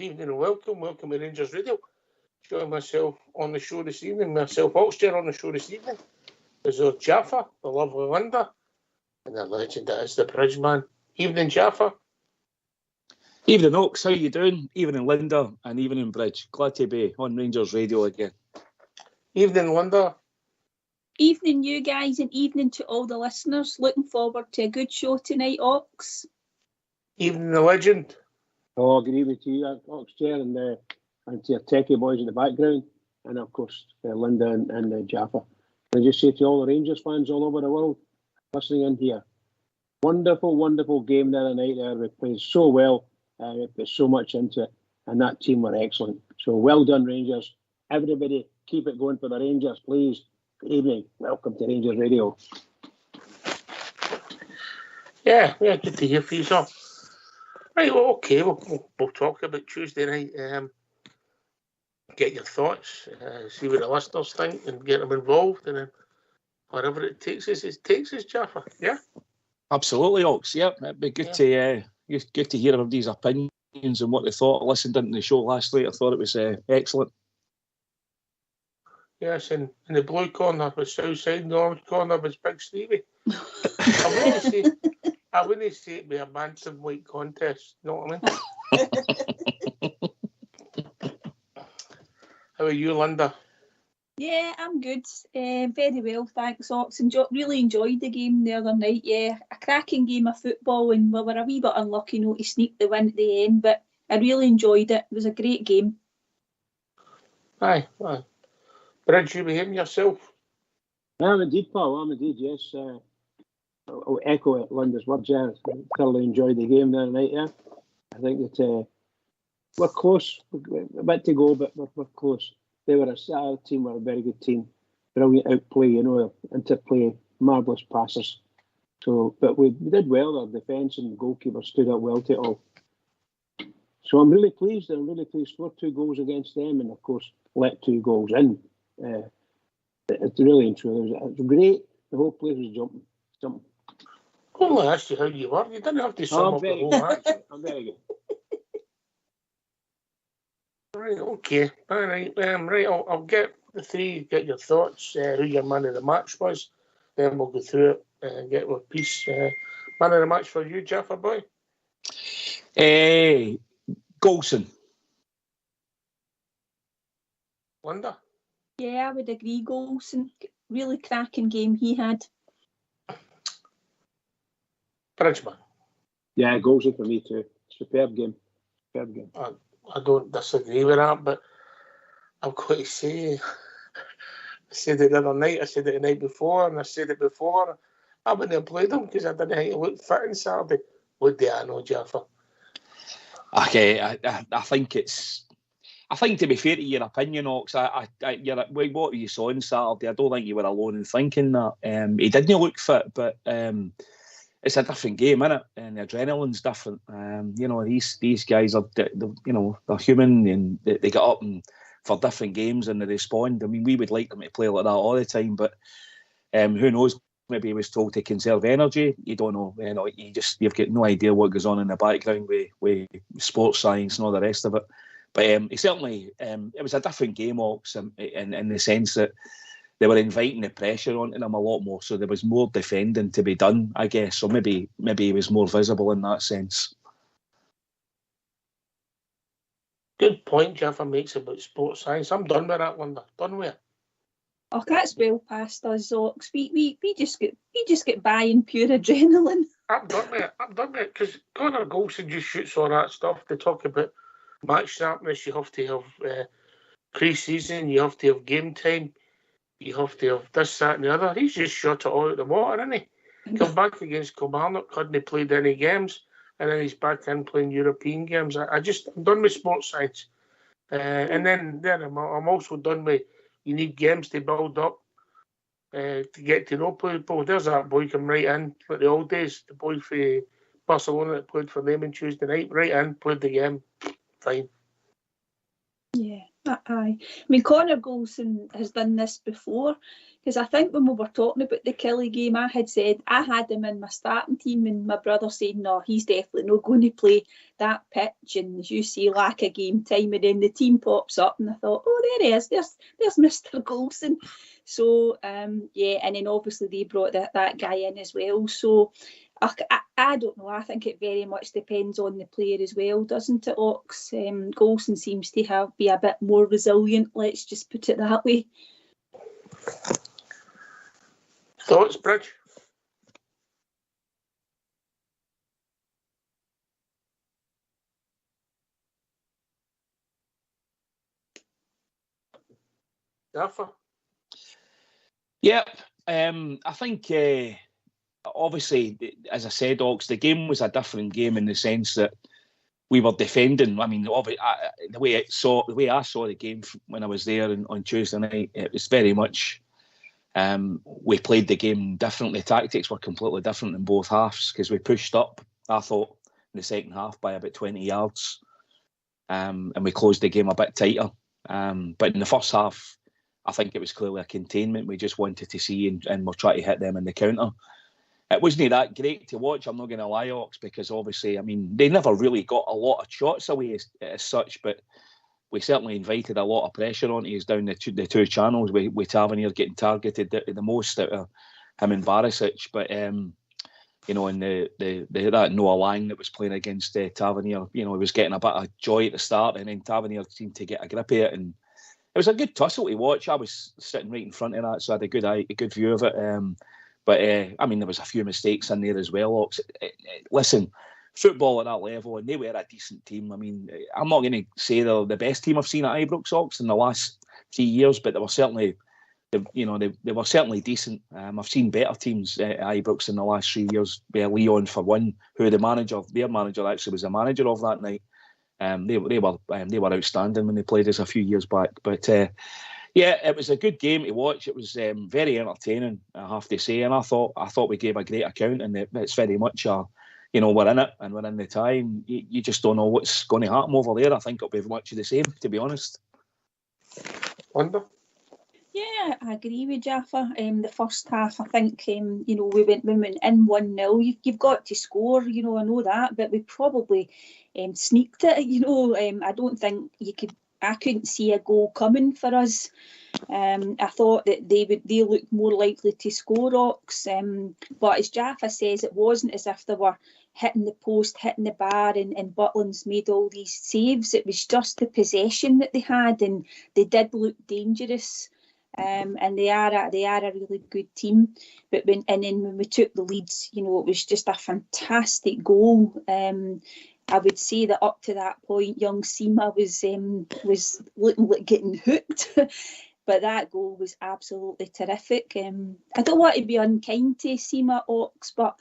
evening and welcome. Welcome to Rangers Radio. Join myself on the show this evening, myself, Oxter, on the show this evening. There's Jaffa, the lovely Linda, and the legend that is the Bridgeman. Evening, Jaffa. Evening, Ox. How you doing? Evening, Linda, and evening, Bridge. Glad to be on Rangers Radio again. Evening, Linda. Evening, you guys, and evening to all the listeners. Looking forward to a good show tonight, Ox. Evening, the legend. Oh, good evening to you, Oxter, and to your techie boys in the background, and of course Linda and Jaffa. And I just say to all the Rangers fans all over the world listening in here, wonderful, wonderful game the other night there. We played so well, we put so much into it, and that team were excellent. So well done, Rangers. Everybody, keep it going for the Rangers, please. Good evening. Welcome to Rangers Radio. Yeah, good to hear from you, sir. Right, well, okay, we'll talk about Tuesday night. Get your thoughts, see what the listeners think, and get them involved, and then whatever it takes us, Jaffa. Yeah, absolutely, Ox. Yep, it'd be good to hear everybody's opinions and what they thought. I listened into the show last night. I thought it was excellent. Yes, and in the blue corner was Southside, and the orange corner was Big Stevie. I wouldn't say it'd be a bantamweight contest, you know what I mean? How are you, Linda? Yeah, I'm good. Very well, thanks, Ox. Really enjoyed the game the other night. Yeah, a cracking game of football, and we were a wee bit unlucky not to sneak the win at the end, but I really enjoyed it. It was a great game. Aye. Bridge, you behaving yourself? I'm indeed, Paul. I'm indeed, yes. I'll echo Linda's words there. I thoroughly enjoyed the game the other night, yeah. I think that we're close. A bit to go, but we're close. They were our team were a very good team. Brilliant outplay, interplay, marvellous passers. So, but we did well. Our defence and goalkeeper stood up well to it all. So I'm really pleased. Scored 2 goals against them, and of course let 2 goals in. It's really and truly it was great. The whole place was jumping. I only asked you how you were. You didn't have to sum up the whole match. I'm very good. Right, okay. All right. Right, I'll get the three, get your thoughts, who your man of the match was. Then we'll go through it and get with peace. Man of the match for you, Jaffa boy? Golson. Linda? Yeah, I would agree, Golson. Really cracking game he had. Bridgeman? Yeah, Golson for me too. Superb game. I don't disagree with that, but I've got to say, I said it the other night, I said it the night before, and I said it before. I wouldn't have played him because I didn't think he looked fit on Saturday. What do I know, Jaffa? Okay, I think to be fair to your opinion, Ox, what you saw on Saturday, I don't think you were alone in thinking that. He didn't look fit, but it's a different game, innit? And the adrenaline's different. These guys are, they're human, and they get up and for different games and they respond. I mean, we would like them to play like that all the time, but who knows? Maybe he was told to conserve energy. You don't know. You've got no idea what goes on in the background with sports science and all the rest of it. But he certainly, it was a different game, Ox, in the sense that they were inviting the pressure onto them a lot more. So there was more defending to be done, I guess. So maybe he was more visible in that sense. Good point Jaffa makes about sports science. I'm done with that one. Done with it. Oh, that's well past us, Ox. We just get by in pure adrenaline. I'm done with it because Connor Golson just shoots all that stuff. They talk about match sharpness. You have to have pre-season. You have to have game time. You have to have this, that, and the other. He's just shot it all out the water, isn't he? Come back against Kilmarnock, hadn't played any games, and then he's back in playing European games. I'm done with sports science, and then I'm also done with. You need games to build up to get to know people. There's that boy come right in, like the old days. The boy for Barcelona that played for them on Tuesday night, right in, played the game, fine. Yeah. Aye. I mean, Connor Golson has done this before, because I think when we were talking about the Killie game, I had said I had him in my starting team, and my brother said, no, he's definitely not going to play that pitch, and as you say, lack of game time, and then the team pops up, and I thought, oh, there he is, there's Mr. Golson. So, yeah, and then obviously they brought that guy in as well, so I don't know. I think it very much depends on the player as well, doesn't it, Ox? Golson seems to be a bit more resilient, let's just put it that way. Thoughts, Bridge? Jaffa? Yep. I think, obviously, as I said, Ox, the game was a different game in the sense that we were defending. I mean, the way I saw the game when I was there on Tuesday night, it was very much we played the game differently. Tactics were completely different in both halves because we pushed up, I thought, in the second half by about 20 yards, and we closed the game a bit tighter. But in the first half, I think it was clearly a containment. We just wanted to see and we're trying to hit them in the counter. It wasn't that great to watch, I'm not going to lie, Ox, because obviously, I mean, they never really got a lot of shots away as such, but we certainly invited a lot of pressure onto us down the two channels, with Tavernier getting targeted the most out of him and Barisic. But, you know, and that Noah Lang that was playing against Tavernier, you know, he was getting a bit of joy at the start, and then Tavernier seemed to get a grip of it, and it was a good tussle to watch. I was sitting right in front of that, so I had a good view of it. But I mean, there was a few mistakes in there as well. Listen, football at that level, and they were a decent team. I mean, I'm not going to say they're the best team I've seen at Ibrox, Ox, in the last 3 years, but they were certainly, they were certainly decent. I've seen better teams at Ibrox in the last 3 years. Leon, for one, who their manager actually was the manager of that night. They were outstanding when they played us a few years back. But yeah, it was a good game to watch. It was very entertaining, I have to say. And I thought we gave a great account, and it's very much we're in it and we're in the tie. And you just don't know what's going to happen over there. I think it'll be much of the same, to be honest. Wonder? Yeah, I agree with Jaffa. The first half, I think, we went in 1-0. You've got to score, I know that, but we probably sneaked it. I don't think I couldn't see a goal coming for us. I thought that they looked more likely to score, Ox. But as Jaffa says, it wasn't as if they were hitting the post, hitting the bar, and Butland's made all these saves. It was just the possession that they had, and they did look dangerous. And they are a really good team. But then when we took the leads, it was just a fantastic goal. I would say that up to that point, young Sima was looking like getting hooked. But that goal was absolutely terrific. I don't want to be unkind to Sima, Ox, but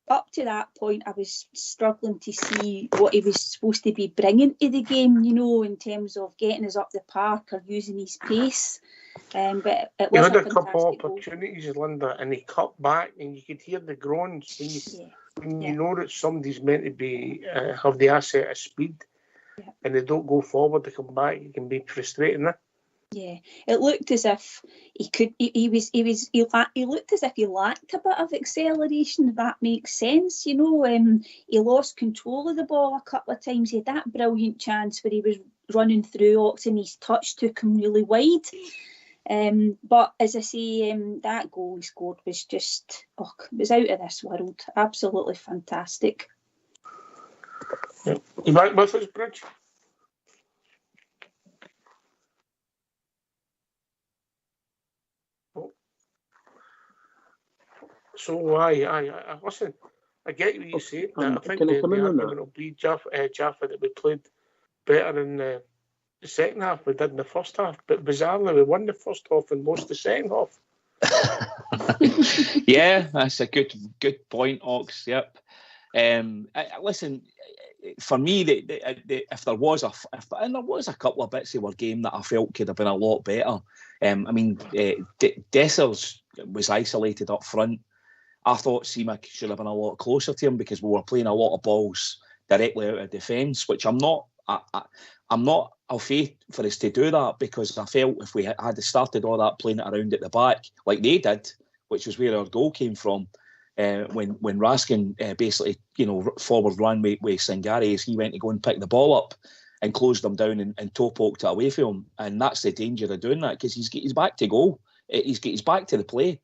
up to that point, I was struggling to see what he was supposed to be bringing to the game, in terms of getting us up the park or using his pace. But it was had a a couple of fantastic opportunities, Linda, and he cut back, and you could hear the groans when you know that somebody's meant to be have the asset of speed, and they don't go forward, they come back. It can be frustrating. Yeah, it looked as if he looked as if he lacked a bit of acceleration, if that makes sense. He lost control of the ball a couple of times. He had that brilliant chance where he was running through Ox and his touch took him really wide. But as I say, that goal he scored was just, it was out of this world. Absolutely fantastic. Yeah. You back with us, Bridge? So I listen. I get what you say. I think the argument will be Jaffa that we played better in the second half we did in the first half, but bizarrely we won the first half and lost the second half. Yeah, that's a good point, Ox. Yep. Listen, for me, if there was a couple of bits of our game that I felt could have been a lot better. I mean, Dessers was isolated up front. I thought Seamuck should have been a lot closer to him because we were playing a lot of balls directly out of defence, which I'm not I'm not afraid for us to do that, because I felt if we had started all that playing it around at the back like they did, which was where our goal came from, when Raskin basically, forward ran with Singari as he went to go and pick the ball up and closed them down and toe poked it away from him. And that's the danger of doing that, because he's back to goal. He's back to the play.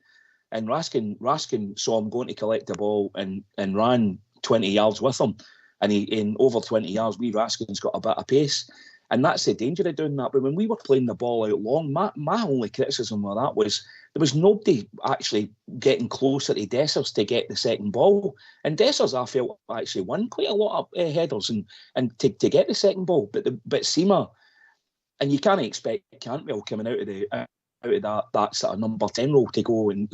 And Raskin saw him going to collect the ball and ran 20 yards with him. And in over 20 yards, Raskin's got a bit of pace. And that's the danger of doing that. But when we were playing the ball out long, my only criticism of that was there was nobody actually getting closer to Dessers to get the second ball. And Dessers, I felt, actually won quite a lot of headers and to get the second ball. But Seema, and you can't expect Cantwell coming out of that sort of number 10 role to go and,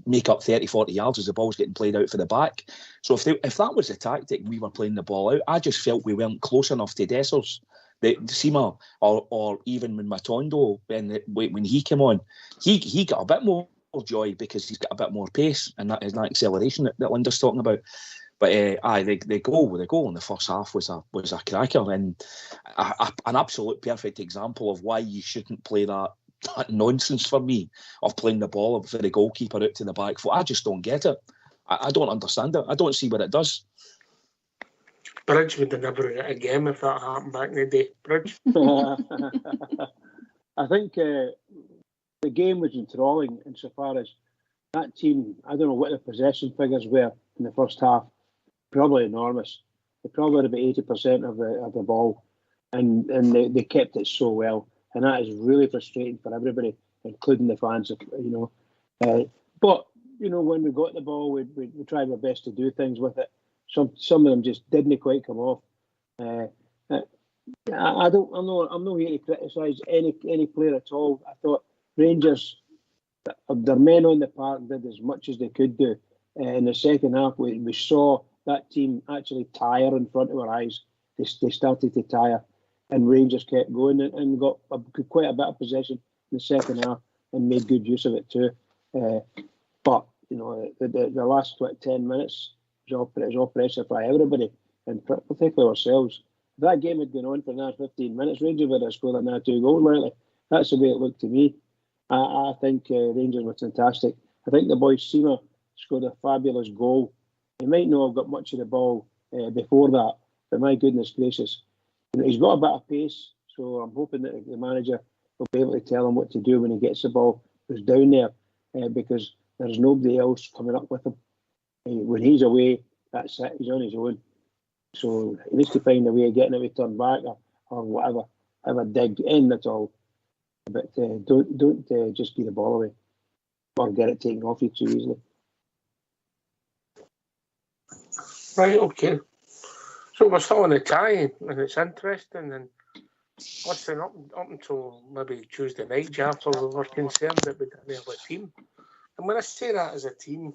make up 30, 40 yards as the ball's getting played out for the back. So if that was the tactic, we were playing the ball out, I just felt we weren't close enough to Dessers. The Seema, or even when Matondo, when he came on, he got a bit more joy because he's got a bit more pace and that acceleration that Linda's talking about. But the goal in the first half was a cracker, and an absolute perfect example of why you shouldn't play that nonsense for me of playing the ball for the goalkeeper out to the back foot. I just don't get it. I don't understand it. I don't see what it does. Bridge would have never win it again if that happened back in the day. Bridge. I think the game was enthralling insofar as that team, I don't know what the possession figures were in the first half, probably enormous. They probably had about 80% of the ball, and they kept it so well. And that is really frustrating for everybody, including the fans, but, when we got the ball, we tried our best to do things with it. Some of them just didn't quite come off. I'm not here to criticise any player at all. I thought Rangers, their men on the park, did as much as they could do. In the second half, we saw that team actually tire in front of our eyes. They started to tire, and Rangers kept going and got quite a bit of possession in the second half and made good use of it too. But the last 10 minutes was all pressure for everybody, and particularly ourselves. If that game had gone on for another 15 minutes, Rangers would have scored another 2 goals, lately. That's the way it looked to me. I think Rangers were fantastic. I think the boy Seema scored a fabulous goal. He might not have got much of the ball before that, but my goodness gracious. He's got a bit of pace, so I'm hoping that the manager will be able to tell him what to do when he gets the ball. Who's down there, because there's nobody else coming up with him. When he's away, that's it. He's on his own. So he needs to find a way of getting it turned back or whatever. Have a dig in, that's all. But don't just give the ball away or get it taken off you too easily. Right, okay. So we're still in a tie, and it's interesting. And listen, up until maybe Tuesday night, Jaffa, we were concerned that we didn't have a team. And when I say that as a team,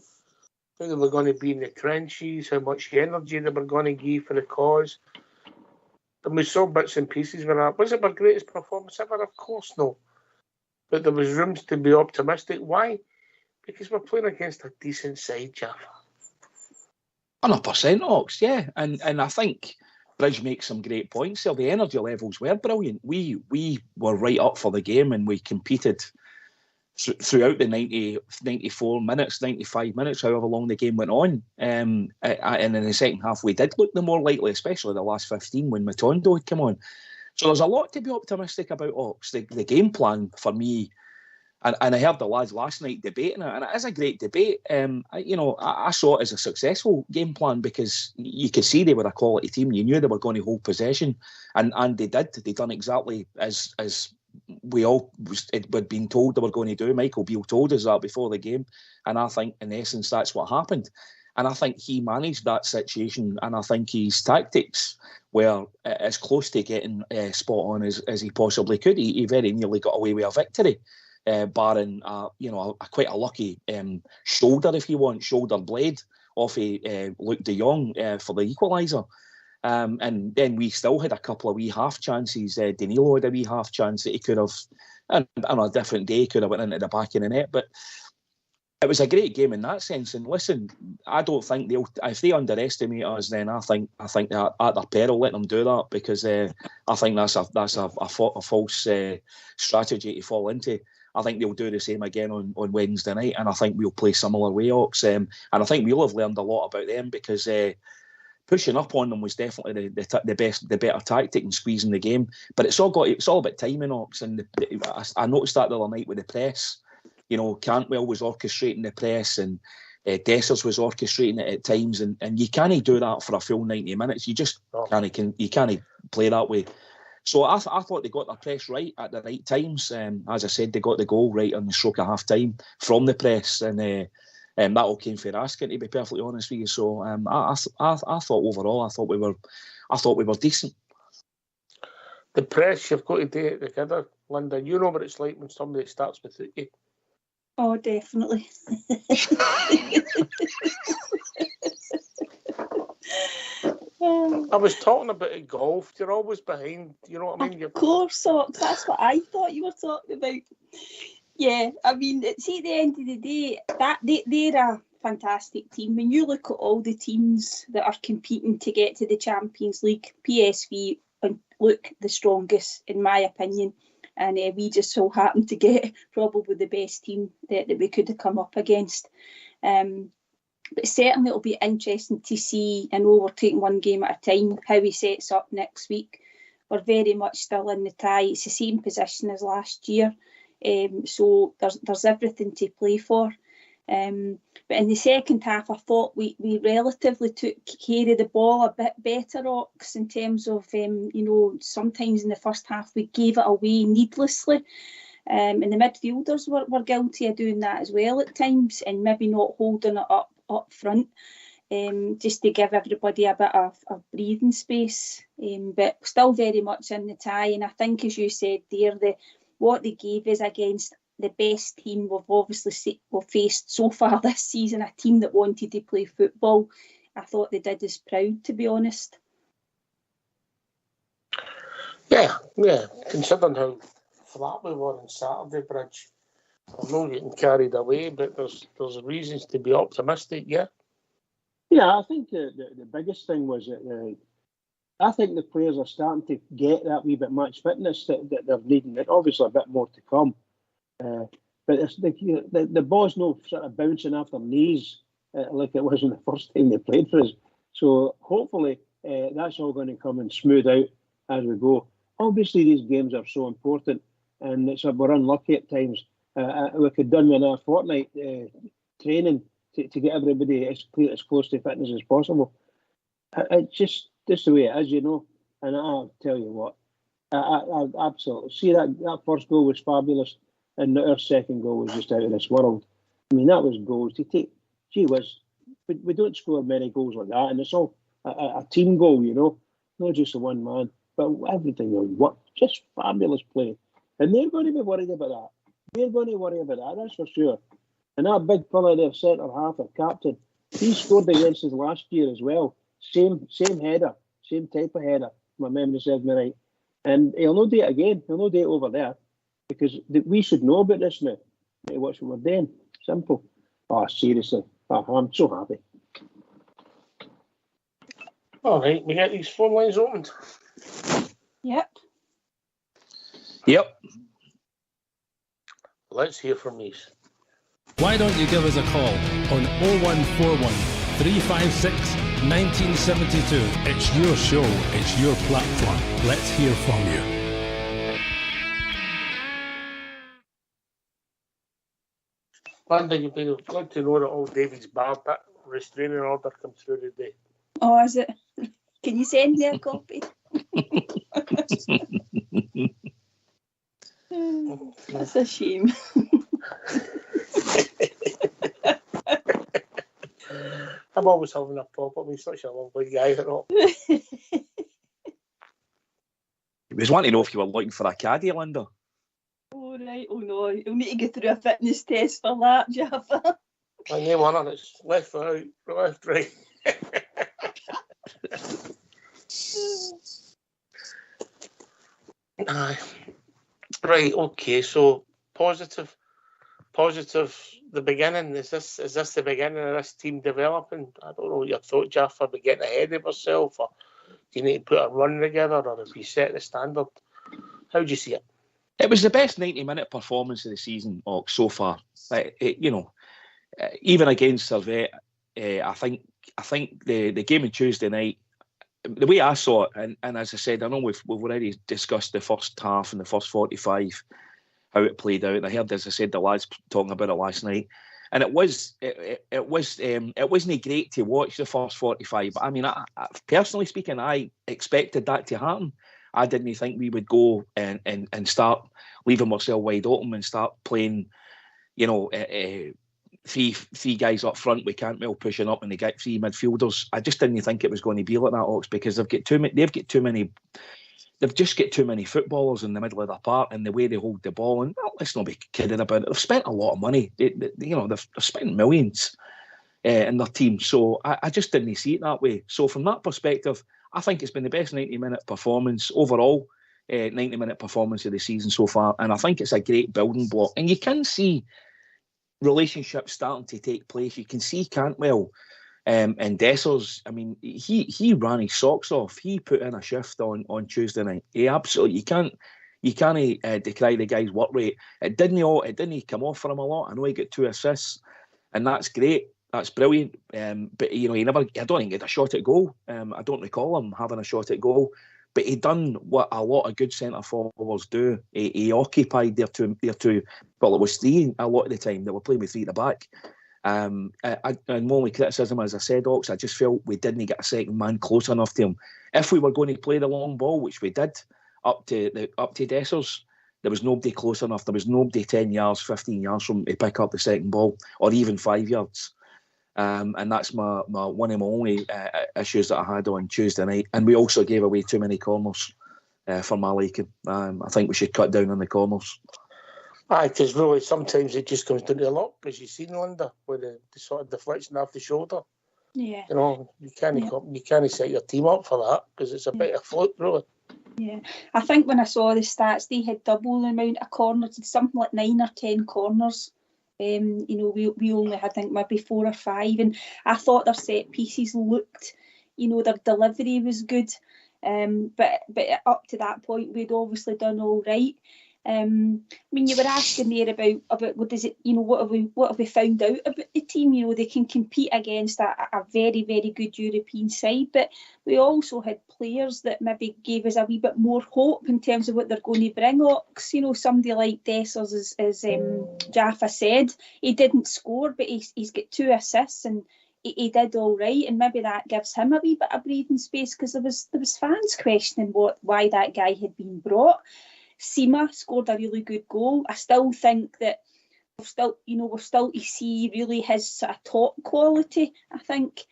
how they were going to be in the trenches, how much energy they were going to give for the cause. And we saw bits and pieces of that. Was it our greatest performance ever? Of course no. But there was rooms to be optimistic. Why? Because we're playing against a decent side, Jaffa. 100%, Ox, yeah. And I think Bridge makes some great points there. The energy levels were brilliant. We were right up for the game, and we competed throughout the 94 minutes, 95 minutes, however long the game went on. And in the second half, we did look the more likely, especially the last 15 when Matondo had come on. So there's a lot to be optimistic about, Ox. The game plan for me, and I heard the lads last night debating it, and it is a great debate. I saw it as a successful game plan because you could see they were a quality team. You knew they were going to hold possession, and they did. They done exactly as we all had been told they were going to do. Michael Beale told us that before the game, and I think in essence that's what happened. And I think he managed that situation, and I think his tactics were as close to getting spot on as he possibly could. He very nearly got away with a victory, barring quite a lucky shoulder, if you want, shoulder blade off Luke de Jong for the equaliser. And then we still had a couple of wee half chances. Danilo had a wee half chance that he could have, and on a different day, could have went into the back of the net. But it was a great game in that sense. And listen, I don't think if they underestimate us, then I think they're at their peril. Let them do that, because I think that's a false strategy to fall into. I think they'll do the same again on Wednesday night, and I think we'll play similar way, Ox. And I think we'll have learned a lot about them, because pushing up on them was definitely the better tactic in squeezing the game. But it's all about timing, Ox. And I noticed that the other night with the press. You know, Cantwell was orchestrating the press, and Dessers was orchestrating it at times, and you can't do that for a full 90 minutes. You just can't play that way. So I thought they got their press right at the right times. As I said, they got the goal right on the stroke of half time from the press, and that all came for asking, to be perfectly honest with you. So I thought overall, I thought we were decent. The press, you've got to do it together, Linda. You know what it's like when somebody starts with you. Oh, definitely. I was talking about golf. You're always behind. You know what I mean? Of course, that's what I thought you were talking about. Yeah, I mean, see, at the end of the day, they're a fantastic team. When you look at all the teams that are competing to get to the Champions League, PSV look the strongest, in my opinion. And we just so happened to get probably the best team that we could have come up against. But certainly it'll be interesting to see. I know we're taking one game at a time, how he sets up next week. We're very much still in the tie. It's the same position as last year. So there's everything to play for. But in the second half, I thought we relatively took care of the ball a bit better, Ox, in terms of, sometimes in the first half we gave it away needlessly. And the midfielders were guilty of doing that as well at times, and maybe not holding it up front, just to give everybody a bit of breathing space. But still very much in the tie. And I think, as you said there, what they gave us against the best team we've faced so far this season, a team that wanted to play football, I thought they did us proud, to be honest. Yeah. Considering how flat we were on Saturday, Bridge, I'm not getting carried away, but there's reasons to be optimistic. Yeah. Yeah, I think the biggest thing was that I think the players are starting to get that wee bit match fitness that they're needing. There's obviously a bit more to come. But the ball's no sort of bouncing off their knees like it was in the first time they played for us. So hopefully that's all going to come and smooth out as we go. Obviously these games are so important, and we're unlucky at times. We could done with a fortnight training to get everybody as close to fitness as possible. It's just the way it is, you know. And I'll tell you what, I absolutely see that first goal was fabulous. And our second goal was just out of this world. I mean, that was goals. Gee whiz, we don't score many goals like that, and it's all a team goal, you know, not just a one man, but everything was just fabulous play. And they're going to be worried about that. They're going to worry about that, that's for sure. And that big fella there, centre half, our captain, he scored against us last year as well. Same header, same type of header. My memory serves me right. And he'll not do it again. He'll not do it over there. Because we should know about this now. What we're doing. Simple. Oh, seriously. Oh, I'm so happy. All right, we get these phone lines opened. Yep. Let's hear from these. Why don't you give us a call on 0141 356 1972. It's your show. It's your platform. Let's hear from you. Linda, you've been glad to know that all David's bar restraining order come through today. Oh, is it? Can you send me a copy? That's a shame. I'm always having a pop. I mean, such a lovely guy. He was wanting to know if you were looking for a caddy, Linda. Oh, right. Oh, no. You'll need to go through a fitness test for that, Jaffa. I know one, and it's left, right, left, right. Aye. Right, okay, so positive. positive the beginning? Is this the beginning of this team developing? I don't know what your thought, Jeff. Are we getting ahead of ourselves, or do you need to put a run together, or if you set the standard? How do you see it? It was the best 90-minute performance of the season, so far. Even against Servette, I think the game on Tuesday night, the way I saw it, and as I said, I know we've already discussed the first half and the first 45, how it played out. And I heard, as I said, the lads talking about it last night, and it wasn't great to watch the first 45. But I mean, I personally speaking, I expected that to happen. I didn't think we would go and start leaving ourselves wide open and start playing, three guys up front with Cantwell pushing up and they get three midfielders. I just didn't think it was going to be like that, Ox, because they've just got too many footballers in the middle of the park and the way they hold the ball. And let's not be kidding about it. They've spent a lot of money. They've spent millions in their team. So I just didn't see it that way. So from that perspective, I think it's been the best 90-minute performance overall, 90-minute performance of the season so far. And I think it's a great building block. And you can see relationships starting to take place. You can see Cantwell and Dessers. I mean, he ran his socks off. He put in a shift on Tuesday night. He absolutely, you can't decry the guy's work rate. It didn't come off for him a lot. I know he got 2 assists, and that's great. That's brilliant. But I don't think he had a shot at goal. I don't recall him having a shot at goal. But he done what a lot of good centre forwards do. He occupied their two. Well, it was 3 a lot of the time. They were playing with 3 at the back. And my only criticism, as I said, Ox, I just felt we didn't get a second man close enough to him. If we were going to play the long ball, which we did, up to Dessers, there was nobody close enough. There was nobody 10 yards, 15 yards from him to pick up the second ball, or even 5 yards. And that's my one of my only issues that I had on Tuesday night. And we also gave away too many corners for my liking. I think we should cut down on the corners. Aye, because really sometimes it just comes down to the luck, as you've seen, Linda, with the sort of deflection off the shoulder. Yeah. You can't set your team up for that because it's a bit of fluke, really. Yeah, I think when I saw the stats, they had double the amount of corners, something like 9 or 10 corners. We only had, I think, maybe 4 or 5, and I thought their set pieces looked, their delivery was good, but up to that point we'd obviously done all right. You were asking there about what does it, what have we found out about the team? They can compete against a very, very good European side, but we also had players that maybe gave us a wee bit more hope in terms of what they're going to bring. Ox, somebody like Dessers, as Jaffa said, he didn't score, but he's got 2 assists and he did all right, and maybe that gives him a wee bit of breathing space, because there was fans questioning why that guy had been brought. Sima scored a really good goal. I still think that we're still to see really his sort of top quality, I think.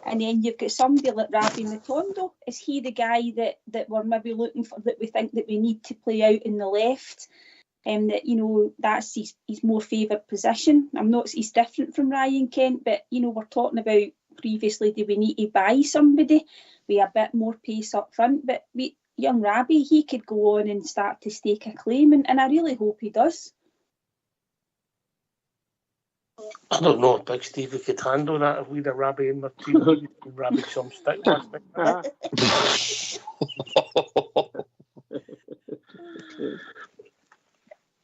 And then you've got somebody like Rabbi Matondo. Is he the guy that we're maybe looking for, that we think that we need to play out in the left? That's his more favoured position. He's different from Ryan Kent, but we're talking about previously, do we need to buy somebody with a bit more pace up front? But young Rabbi, he could go on and start to stake a claim, and I really hope he does. I don't know if Big Stevie could handle that if we'd a Rabbi in my team. Rabbi some stick last night.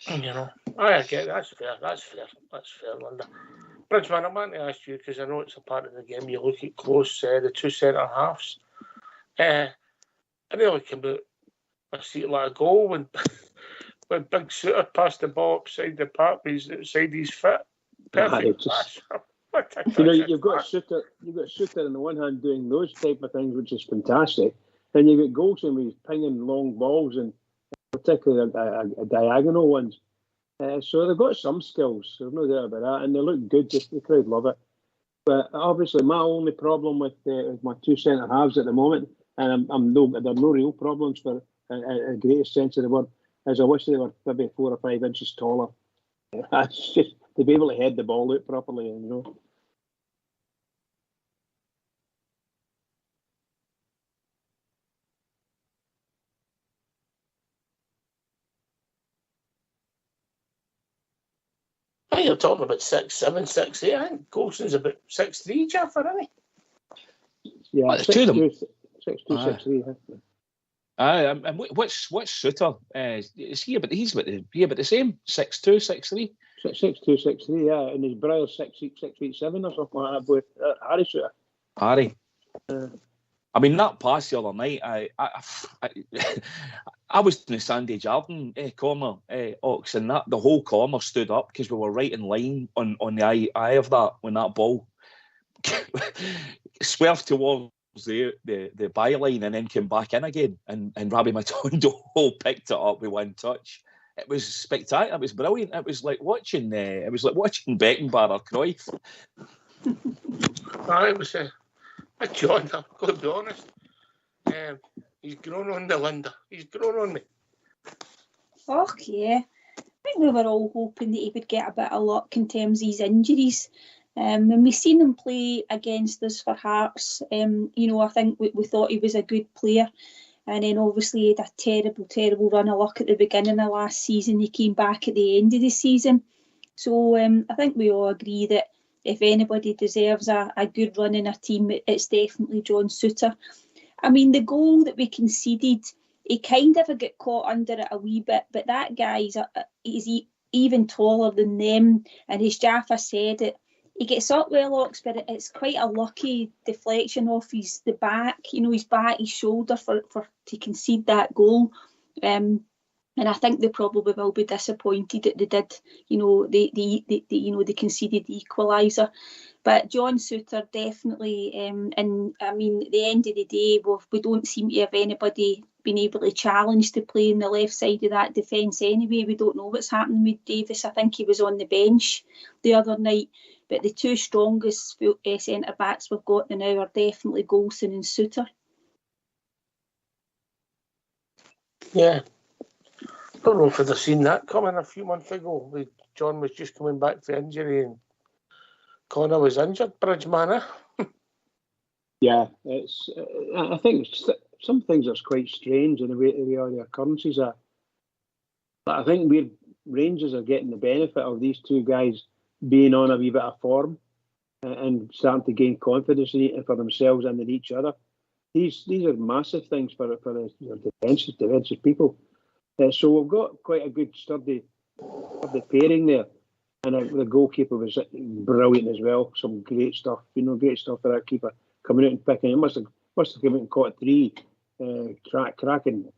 I get it. That's fair, Linda. Bridgeman, I want to ask you, because I know it's a part of the game, you look at close, the 2 centre halves. I really came out, I see it like a goal when Big Suter passed the ball upside the park, he's outside his foot. Perfect pass. You've got Suter on the one hand doing those type of things, which is fantastic. Then you've got Goldson with pinging long balls, and particularly a diagonal ones. So they've got some skills, there's no doubt about that, and they look good. The crowd love it. But obviously, my only problem with my 2 centre halves at the moment, and there are no real problems for a greatest sense of the word, is I wish they were maybe 4 or 5 inches taller. That's just to be able to head the ball out properly, I think you're talking about 6'7", 6'8". I think Golson's about 6'3", Jaffer, isn't he? Yeah, Well, it's two of them. 6'2", 6'3". And what's Suter? Is he about the same? 6'2", 6'3"? 6'2", 6'3", yeah, and his brother's 6'7" or something like that. Boy, Harry Suter. Harry. I mean, that pass the other night, I was in the Sandy Jardine corner, Ox, and that the whole corner stood up because we were right in line on the eye of that when that ball swerved towards the byline and then came back in again, and Rabbi Matondo picked it up with one touch. It was spectacular. It was brilliant. It was like watching Beckenbauer or Cruyff. It was John. I've got to be honest. He's grown on the Linda. He's grown on me. Yeah. I think we were all hoping that he would get a bit of luck in terms of his injuries. When we seen him play against us for Hearts, I think we thought he was a good player. And then obviously he had a terrible, terrible run of luck at the beginning of last season. He came back at the end of the season. So I think we all agree that if anybody deserves a good run in a team, it's definitely John Suter. I mean, the goal that we conceded, he kind of got caught under it a wee bit, but that guy is even taller than them. And as Jaffa said, he gets up well, Ox, but it's quite a lucky deflection off the back, his back, his shoulder for to concede that goal. And I think they probably will be disappointed that they did, they conceded the equaliser. But John Suter definitely, and I mean, at the end of the day, we don't seem to have anybody been able to challenge to play on the left side of that defence anyway. We don't know what's happening with Davis. I think he was on the bench the other night. But the two strongest centre-backs we've got now are definitely Golson and Suter. Yeah. I don't know if I'd have seen that coming a few months ago. John was just coming back from injury and Connor was injured, Bridgeman. Yeah, it's. I think some things are quite strange in the way the occurrences are. But I think Rangers are getting the benefit of these two guys being on a wee bit of form and starting to gain confidence for themselves and in each other. These are massive things for the defensive people. So we've got quite a good sturdy pairing there. And the goalkeeper was brilliant as well. Some great stuff, great stuff for that keeper coming out and picking. It must have come out and caught three cracking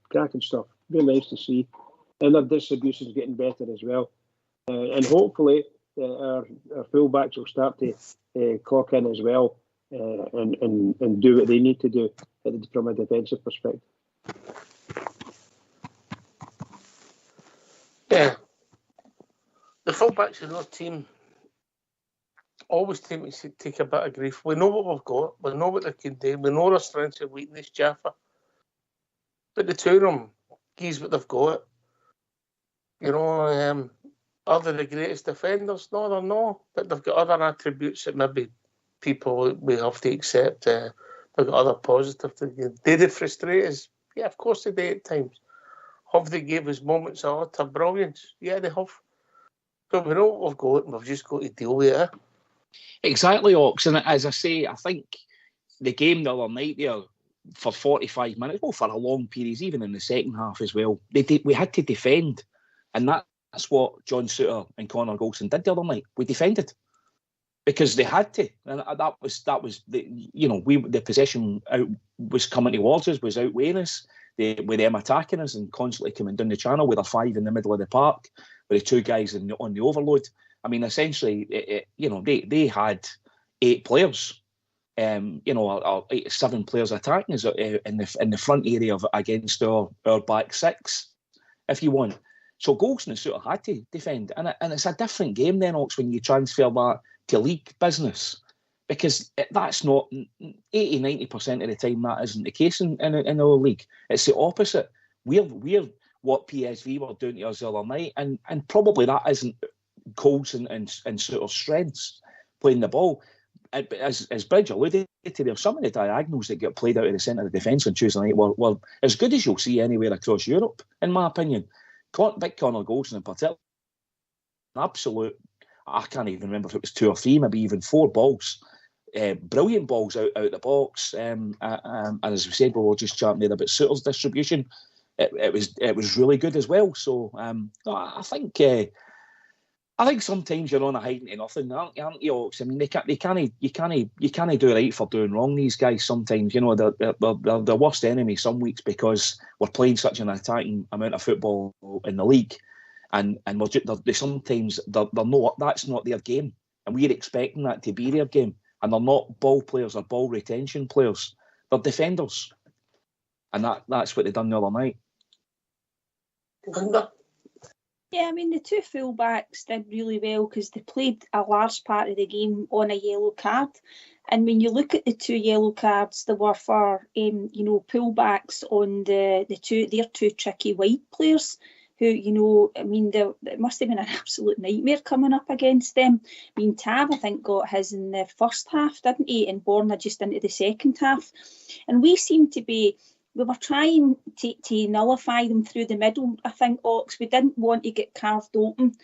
stuff. Really nice to see. And their distribution's getting better as well. And hopefully our fullbacks will start to clock in as well and do what they need to do from a defensive perspective. Yeah. The fullbacks in our team always seem to take a bit of grief. We know what we've got. We know what they can do. We know their strengths and weakness, Jaffa. But the two of them, geez, what they've got. Are they the greatest defenders? No, they're not. But they've got other attributes that maybe people we have to accept. They've got other positive things. Do they frustrate us? Yeah, of course they do at times. Have they gave us moments of utter brilliance? Yeah, they have. But we know what we've got and we've just got to deal with it. Exactly, Ox. And as I say, I think the game the other night there, for 45 minutes, for a long period, even in the second half as well, we had to defend. And that's what John Suter and Connor Golson did the other night. We defended because they had to, and that was the possession was coming towards us, was outweighing us. With them attacking us and constantly coming down the channel with a five in the middle of the park, with the two guys on the overload. I mean, essentially, they had 8 players, 7 players attacking us in the front area against our back 6, if you want. So Golson and Suter had to defend, and it's a different game then, Ox, when you transfer that to league business, because that's not 80-90% of the time that isn't the case in our league. It's the opposite. We're what PSV were doing to us the other night, and probably that isn't Golson and Suter's strengths playing the ball. As Bridge alluded to there, some of the diagonals that get played out of the centre of the defence on Tuesday night were as good as you'll see anywhere across Europe, in my opinion. Big Connor Golson in particular, an I can't even remember if it was 2 or 3, maybe even 4 balls. Brilliant balls out the box. And as we said, we were just chatting there about Souttar's distribution. It was really good as well. So I think sometimes you're on a hiding to nothing, aren't you, Ox? I mean, you can't do right for doing wrong. These guys sometimes, they're the worst enemy some weeks because we're playing such an attacking amount of football in the league, and sometimes they're not. That's not their game, and we're expecting that to be their game. And they're not ball players or ball retention players. They're defenders, and that's what they done the other night. Yeah, I mean, the 2 fullbacks did really well because they played a large part of the game on a yellow card. And when you look at the 2 yellow cards, they were for, pullbacks on their 2 tricky wide players who, I mean, it must have been an absolute nightmare coming up against them. I mean, Tab, I think, got his in the first half, didn't he? And Borna just into the second half. And we seemed to be... We were trying to nullify them through the middle, I think, Ox. We didn't want to get carved open.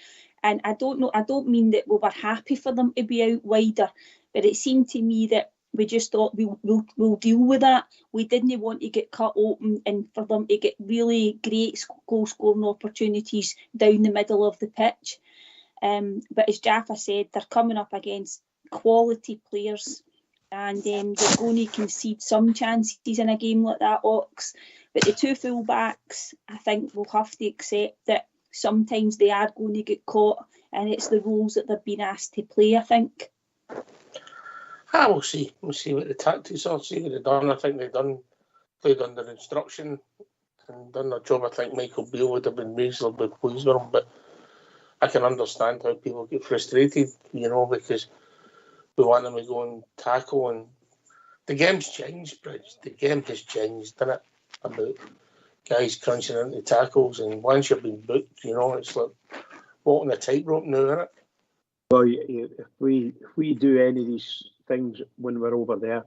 And I don't mean that we were happy for them to be out wider, but it seemed to me that we just thought we'll deal with that. We didn't want to get cut open and for them to get really great goal-scoring opportunities down the middle of the pitch. But as Jaffa said, they're coming up against quality players. And they're going to concede some chances in a game like that, Ox. But the 2 fullbacks, I think we'll have to accept that sometimes they are going to get caught, and it's the roles that they're being asked to play, I think. We'll see. We'll see what the tactics are, see what they've done. I think they've played under instruction and done their job. I think Michael Beale would have been reasonably pleased with them, but I can understand how people get frustrated, because we want them to go and tackle, and the game's changed, Bridge. The game has changed, hasn't it? About guys crunching into tackles, and once you've been booked, it's like walking a tightrope now, isn't it? Well, if we do any of these things when we're over there,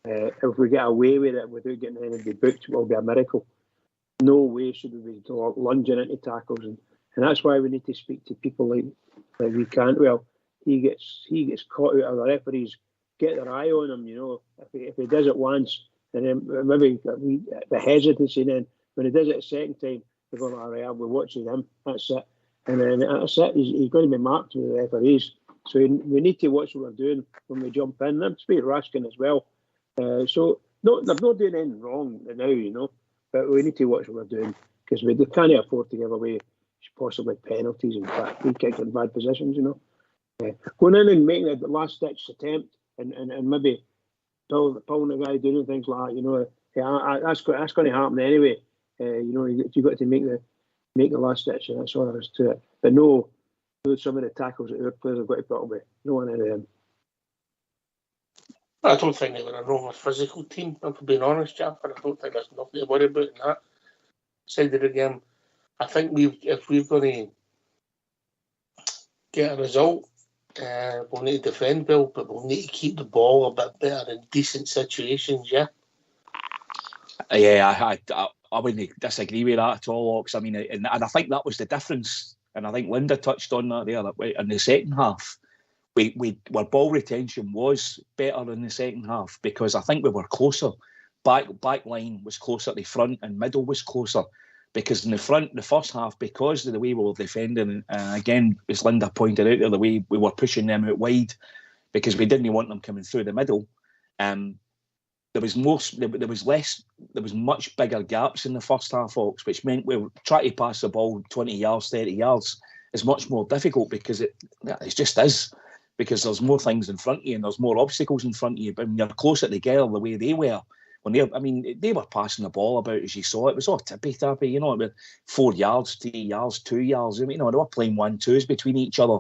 if we get away with it without getting anybody booked, it will be a miracle. No way should we be lunging into tackles, and that's why we need to speak to people like we Cantwell. He gets caught out of the referees, get their eye on him, If he does it once, and then maybe the hesitancy, and then when he does it a second time, they're going, all right, we're watching him, that's it. And then that's it, he's going to be marked with the referees. So we need to watch what we're doing when we jump in. That's Peter Raskin as well. So they're not doing anything wrong now, but we need to watch what we're doing because we can't afford to give away possibly penalties and free kicks in bad positions, Going in and making the last ditch attempt and maybe pulling the guy doing things like that, that's going to happen anyway. You've got to make the last ditch, and that's all there is to it. But no, some of the tackles that our players have got to put away. No one of them. I don't think they were an over physical team, if I'm being honest, Jeff. I don't think there's nothing to worry about in that side of the game. I think if we're going to get a result, we'll need to defend well, but we'll need to keep the ball a bit better in decent situations, yeah? Yeah, I wouldn't disagree with that at all, Ox. I mean, and I think that was the difference, and I think Linda touched on that there, that in the second half, our ball retention was better in the second half because I think we were closer. Back line was closer to front and middle was closer. Because in the front, the first half, because of the way we were defending, again, as Linda pointed out there, the way we were pushing them out wide, because we didn't want them coming through the middle. There was much bigger gaps in the first half, Ox, which meant we were trying to pass the ball 20 yards, 30 yards is much more difficult because it just is. Because there's more things in front of you and there's more obstacles in front of you. But when you're closer together the way they were, they were passing the ball about as you saw. It was all tippy-tappy, with 4 yards, 3 yards, 2 yards. They were playing 1-2s between each other.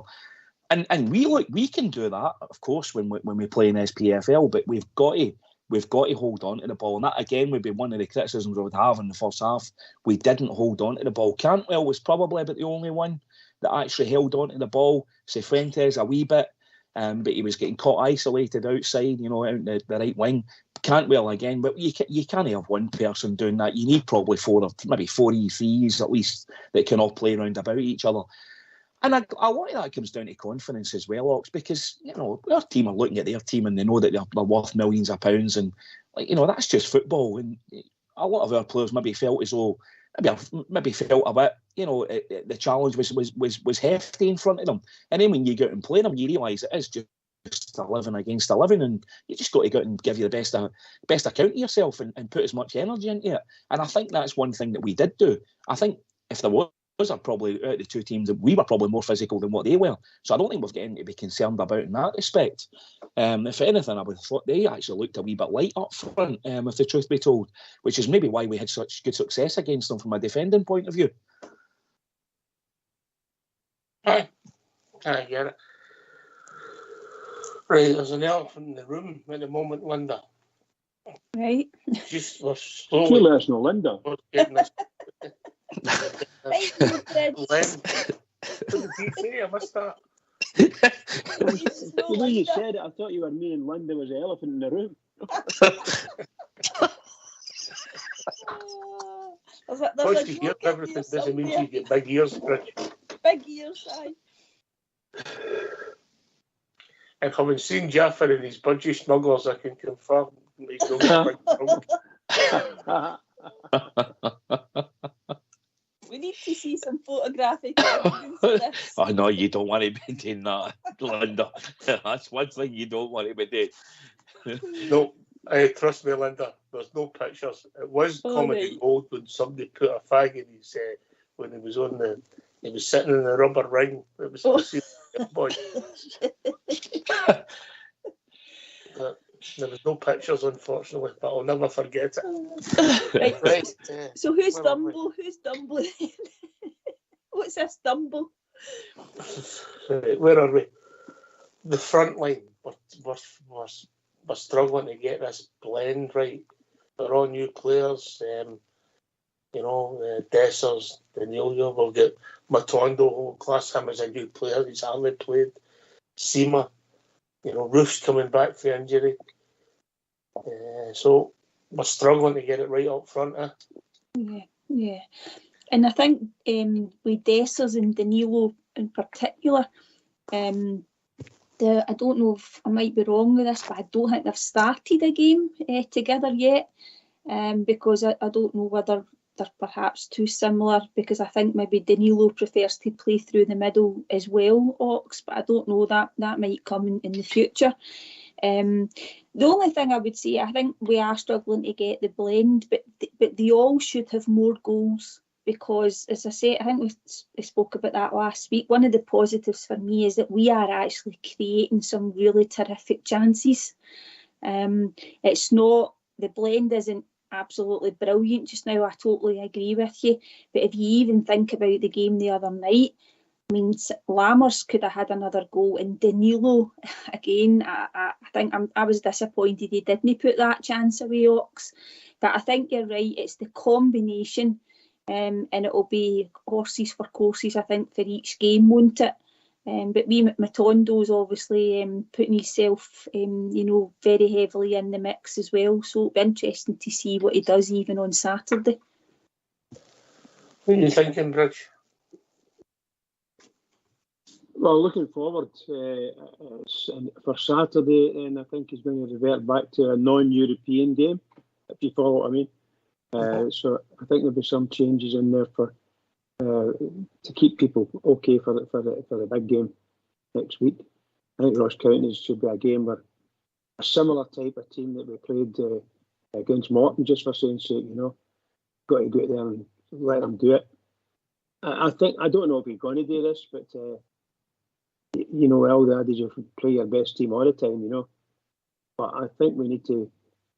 And we can do that, of course, when we play in SPFL, but we've got to hold on to the ball. And that, again, would be one of the criticisms we would have in the first half. We didn't hold on to the ball. Cantwell was probably about the only one that actually held on to the ball. Cifuentes a wee bit. But he was getting caught isolated outside, out the right wing. Cantwell again, but you can't have one person doing that. You need probably 4 or maybe 4 E3s at least that can all play around about each other. And a lot of that comes down to confidence as well, Ox, because, our team are looking at their team and they know that they're worth millions of pounds, and that's just football. And a lot of our players maybe felt as though maybe felt a bit, the challenge was hefty in front of them. And then when you go out and play them, you realise it is just 11 against 11, and you just got to go out and give you the best account of yourself and put as much energy into it. And I think that's one thing that we did do. I think if there was probably out of the two teams, we were probably more physical than what they were. So I don't think we've got anything to be concerned about in that respect. If anything, I would have thought they actually looked a wee bit light up front, if the truth be told, which is maybe why we had such good success against them from a defending point of view. I get it. Right, there's an elephant in the room at the moment, Linda. Right. Just we're She slowly let us know, Linda. getting this. Right, Fred. Len, what did he say? I missed that. The way you said it, I thought you were meaning Linda was the elephant in the room. Once you hear everything, doesn't mean you get big ears, Rich. Big ears, aye. And having seen Jaffa and his budgie smugglers, I can confirm he's not big drunk. We need to see some photographic evidence of this. Oh, no, you don't want to be doing that, Linda. That's one thing you don't want to be doing. No, trust me, Linda, there's no pictures. It was comedy right. gold when somebody put a fag in his when he was he was sitting in the rubber ring. It was the boy. There was no pictures, unfortunately, but I'll never forget it. Right. So who's Dumbo? Who's Dumbo? What's this Dumbo? Where are we? The front line. We're struggling to get this blend right. They're all new players. Dessers, Danilo. We'll get Matondo. We'll class him as a new player. He's hardly played. Sima. Roof's coming back for injury. So we're struggling to get it right up front. Yeah. And I think with Dessers and Danilo in particular, I don't know if I might be wrong with this, but I don't think they've started a game together yet, because I don't know whether they're perhaps too similar, because I think maybe Danilo prefers to play through the middle as well, Ox, but I don't know, that might come in the future. The only thing I would say, I think we are struggling to get the blend, but they all should have more goals, because, as I say, I think we spoke about that last week. One of the positives for me is that we are actually creating some really terrific chances. It's not, the blend isn't absolutely brilliant just now, I totally agree with you, but if you even think about the game the other night, I mean, Lammers could have had another goal, and Danilo, again, I think I was disappointed he didn't put that chance away, Ox. But I think you're right, it's the combination, and it'll be horses for courses, I think, for each game, won't it? But Matondo's obviously putting himself, very heavily in the mix as well, so it'll be interesting to see what he does even on Saturday. What are you thinking, Bridge? Well, looking forward for Saturday, and I think he's going to revert back to a non-European game, if you follow what I mean. So I think there'll be some changes in there to keep people okay for the big game next week. I think Ross County should be a game where a similar type of team that we played against Morton, just for saying sake, got to go out there and let them do it. I don't know if we're going to do this, but well, the adage of play your best team all the time, But I think we need to.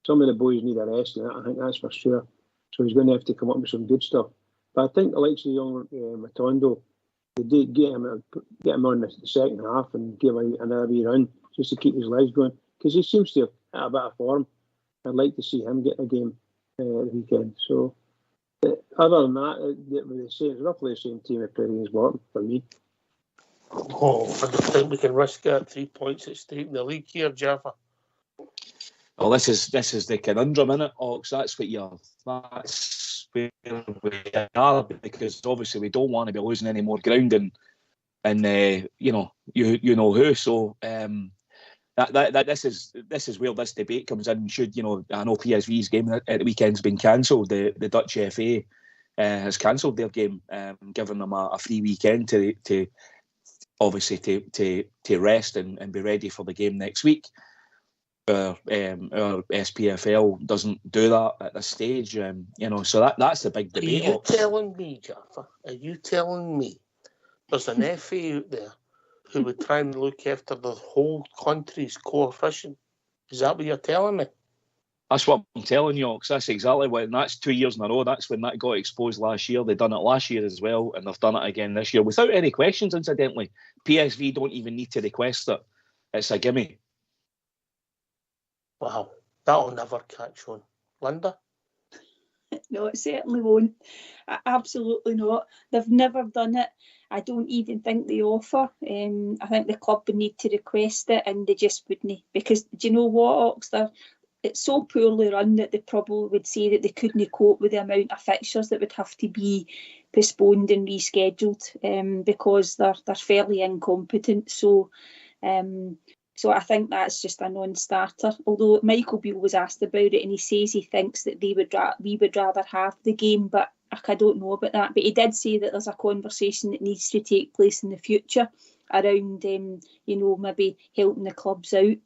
Some of the boys need a rest, and I think that's for sure. So he's going to have to come up with some good stuff. But I think the likes of young Matondo, they did get him on the second half and give him another wee run just to keep his legs going, because he seems to have had a bit of form. I'd like to see him get a game the weekend. So other than that, it's roughly the same team we played against Morton for me. Oh, I don't think we can risk 3 points at stake in the league here, Jaffa. Well, this is the conundrum, innit, Ox? That's where we are, because obviously we don't want to be losing any more ground, and and you know who. So this is where this debate comes in. Should, you know, I know PSV's game at the weekend's been cancelled. The Dutch FA has cancelled their game, giving them a free weekend to obviously to rest and be ready for the game next week. Our SPFL doesn't do that at this stage, you know. So that's the big debate. Are you telling me, Jaffa? Are you telling me there's an FA out there who would try and look after the whole country's coefficient? Is that what you're telling me? That's what I'm telling you, because that's exactly what, and that's 2 years in a row. That's when that got exposed last year. They've done it last year as well, and they've done it again this year without any questions, incidentally. PSV don't even need to request it. It's a gimme. Wow, that'll never catch on. Linda? No, it certainly won't. Absolutely not. They've never done it. I don't even think they offer. I think the club would need to request it, and they just wouldn't. Because do you know what, Oxford? It's so poorly run that they probably would say that they couldn't cope with the amount of fixtures that would have to be postponed and rescheduled, because they're fairly incompetent. So I think that's just a non-starter. Although Michael Beale was asked about it, and he says he thinks that we would rather have the game, but I don't know about that. But he did say that there's a conversation that needs to take place in the future around, you know, maybe helping the clubs out.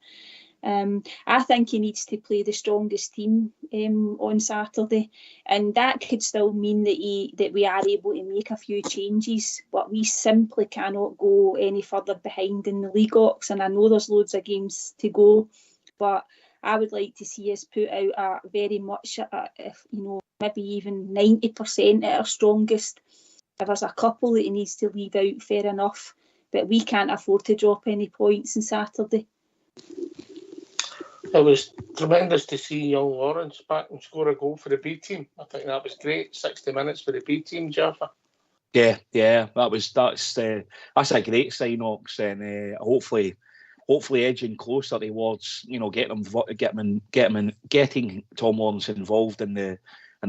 I think he needs to play the strongest team on Saturday, and that could still mean that we are able to make a few changes, but we simply cannot go any further behind in the league, Ox. And I know there's loads of games to go, but I would like to see us put out a very much, if you know, maybe even 90% at our strongest. If there's a couple that he needs to leave out, fair enough, but we can't afford to drop any points on Saturday. It was tremendous to see young Lawrence back and score a goal for the B team. I think that was great. 60 minutes for the B team, Jaffa. Yeah, that's a great sign, Ox, and hopefully edging closer towards, you know, getting Tom Lawrence involved in the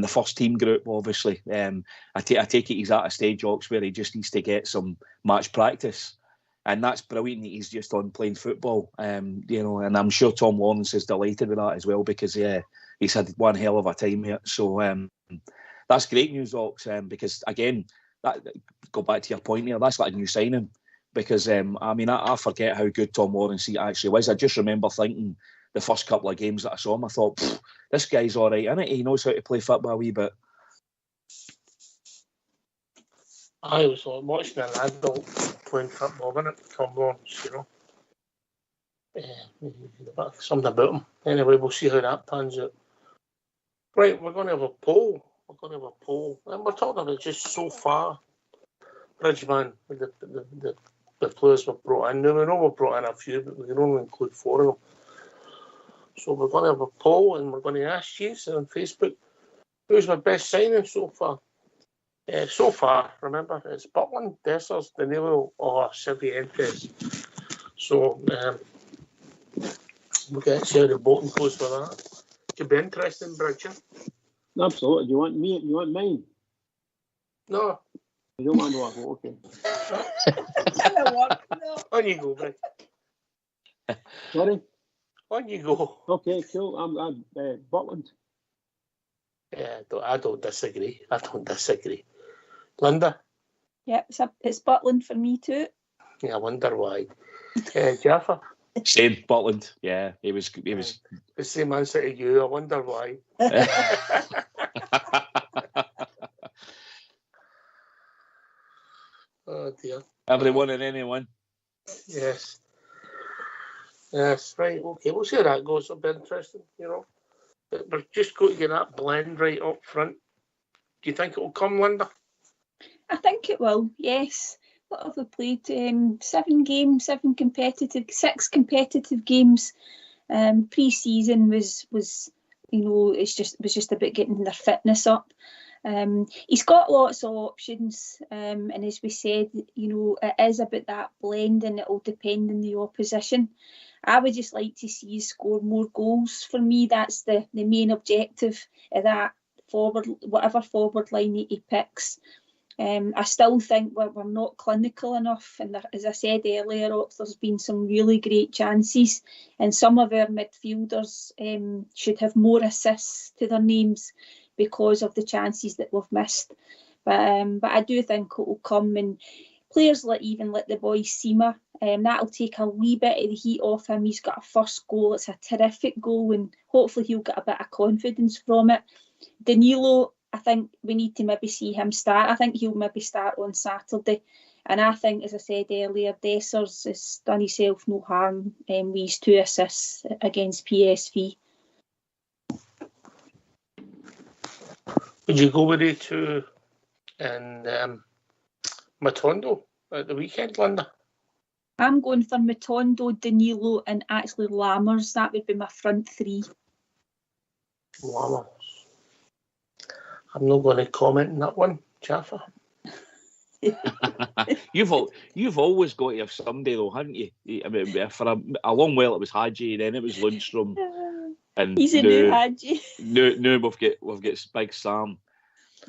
first team group. Obviously, I take it he's at a stage, Ox, where he just needs to get some match practice. And that's brilliant that he's just on playing football, you know, and I'm sure Tom Lawrence is delighted with that as well, because, he's had one hell of a time here. So that's great news, Ox, because, again, go back to your point here, that's like a new signing, because, I mean, I forget how good Tom Lawrence actually was. I just remember thinking the first couple of games that I saw him, I thought, this guy's all right, isn't it? He knows how to play football a wee bit. I was watching an adult playing football, wasn't it? Tom Lawrence, you know. Something about him. Anyway, we'll see how that pans out. Right, we're going to have a poll. And we're talking about just so far. Bridgeman, the players we've brought in. Now, we know we've brought in a few, but we can only include 4 of them. So we're going to have a poll, and we're going to ask you on Facebook, who's my best signing so far? So far, remember, it's Butland, Dessers, Danilo, or Cifuentes. So we'll get to see how the voting goes for that. Could be interesting, Bridget. Absolutely. Do you want me? You want mine? No. You don't want to know what? Okay. On you go, Bridget. Sorry? On you go. Okay, cool. I'm Butland. Yeah, I don't disagree. Linda? Yeah, it's Butland for me too. Yeah, I wonder why. Jaffa? Same, Butland. Yeah, he was. The same answer to you. I wonder why. Oh dear. Everyone and anyone. Yes. Yes, right. Okay, we'll see how that goes. It'll be interesting, you know. But we're just going to get that blend right up front. Do you think it will come, Linda? I think it will, yes. What have we played? 7 games, 6 competitive games. Pre-season was you know, was just about getting their fitness up. He's got lots of options, and as we said, you know, it is about that blend, and it will depend on the opposition. I would just like to see you score more goals. For me, that's the main objective of that forward, whatever forward line he picks. I still think we're not clinical enough, and as I said earlier, there's been some really great chances, and some of our midfielders should have more assists to their names because of the chances that we've missed. But I do think it will come, and players like the boy Sima, that'll take a wee bit of the heat off him. He's got a first goal, it's a terrific goal, and hopefully he'll get a bit of confidence from it. Danilo, I think we need to maybe see him start. I think he'll maybe start on Saturday. And I think, as I said earlier, Dessers has done himself no harm with his 2 assists against PSV. Would you go with A2 and Matondo at the weekend, Linda? I'm going for Matondo, Danilo, and actually Lammers. That would be my front 3. Lammers. I'm not going to comment on that one, Jaffa. You've always got to have somebody though, haven't you? I mean, for a long while it was Hadji, then it was Lundstrom, and he's a new Hadji. Now we've got Big Sam.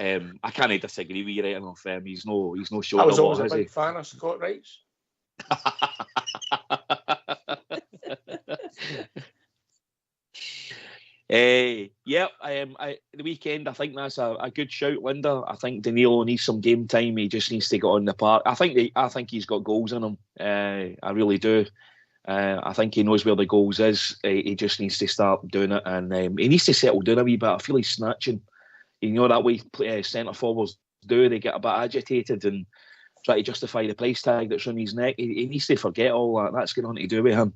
I can't disagree with you right enough. He's no short. I was always a big fan of Scott Wright's. The weekend, I think that's a good shout, Linda. I think Danilo needs some game time. He just needs to get on the park. I think he's got goals in him. I really do. I think he knows where the goals is. He just needs to start doing it, and he needs to settle down a wee bit. I feel he's snatching. You know that way centre forwards do. They get a bit agitated and try to justify the price tag that's on his neck. He needs to forget all that. That's got nothing to do with him.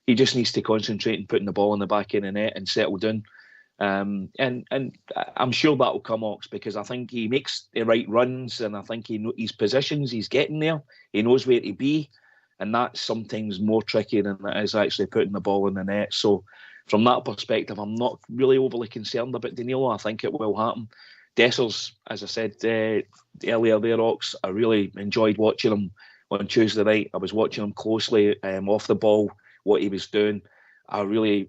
He just needs to concentrate on putting the ball in the back of the net and settle down. And I'm sure that will come, Ox, because I think he makes the right runs, and I think his positions, he's getting there. He knows where to be, and that's sometimes more tricky than it is actually putting the ball in the net. So from that perspective, I'm not really overly concerned about Danilo. I think it will happen. Dessers, as I said earlier there, Ox, I really enjoyed watching him on Tuesday night. I was watching him closely off the ball, what he was doing. I really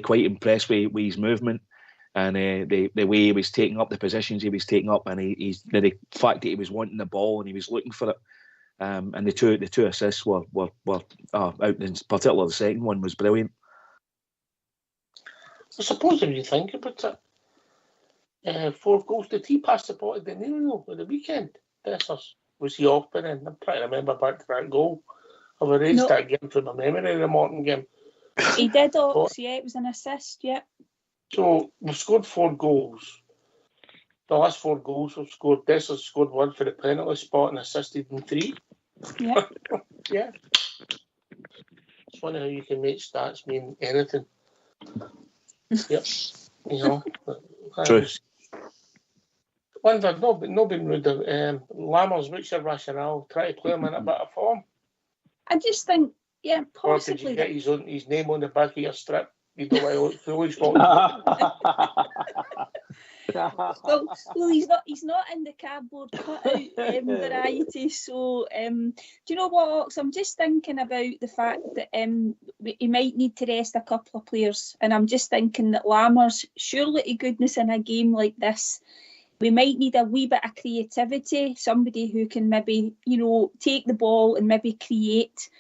quite impressed with his movement and the way he was taking up the positions he was taking up, and the fact that he was wanting the ball and he was looking for it. And the two assists were out. In particular, the second one was brilliant. I suppose if you think about it, 4 goals. Did he pass the ball to Danilo at the weekend? Dessers, was he off by then? I'm trying to remember back to that goal. I've erased that game from my memory in the Morton game. He did, Ox, yeah, it was an assist, yeah. So we've scored 4 goals. The last 4 goals we've scored, Dessers scored 1 for the penalty spot and assisted in 3. Yeah. Yeah. It's funny how you can make stats mean anything. Yep. You know. True. Linda, no being rude. Lammers, what's your rationale? Try to play him in a bit of form. I just think, yeah, possibly. Or did you get his name on the back of your strip? You don't want to look foolish. Well, he's not in the cardboard cutout variety. So, do you know what, Ox? I'm just thinking about the fact that he might need to rest a couple of players, and I'm just thinking that Lammers, surely to goodness, in a game like this, we might need a wee bit of creativity, somebody who can maybe, take the ball and maybe create.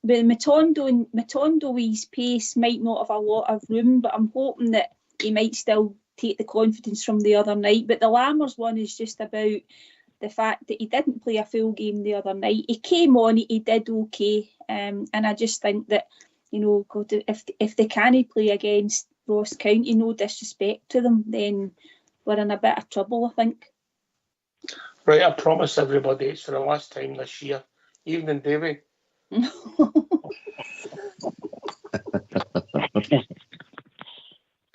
But Matondo with his pace might not have a lot of room, but I'm hoping that he might still take the confidence from the other night. But the Lammers one is just about the fact that he didn't play a full game the other night. He came on, he did okay, and I just think that, if they can't play against Ross County, no disrespect to them, then we're in a bit of trouble, I think. Right, I promise everybody it's for the last time this year. Evening, Davey.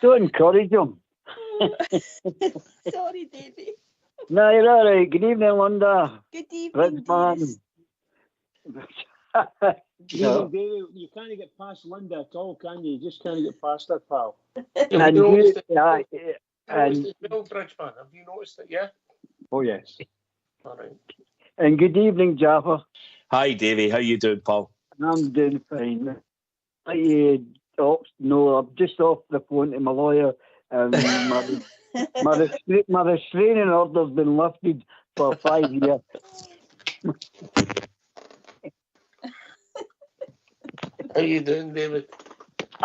Don't encourage him. Sorry, Davey. No, you're all right. Good evening, Linda. Good evening, Davis. No. You can't get past Linda at all, can you? You just can't get past her, pal. Have you noticed it? Have you noticed it, yeah? Oh, yes. All right. And good evening, Jaffa. Hi, Davey. How you doing, pal? I'm doing fine. No, I'm just off the phone to my lawyer. My restraining order's been lifted for 5 years. How you doing, David?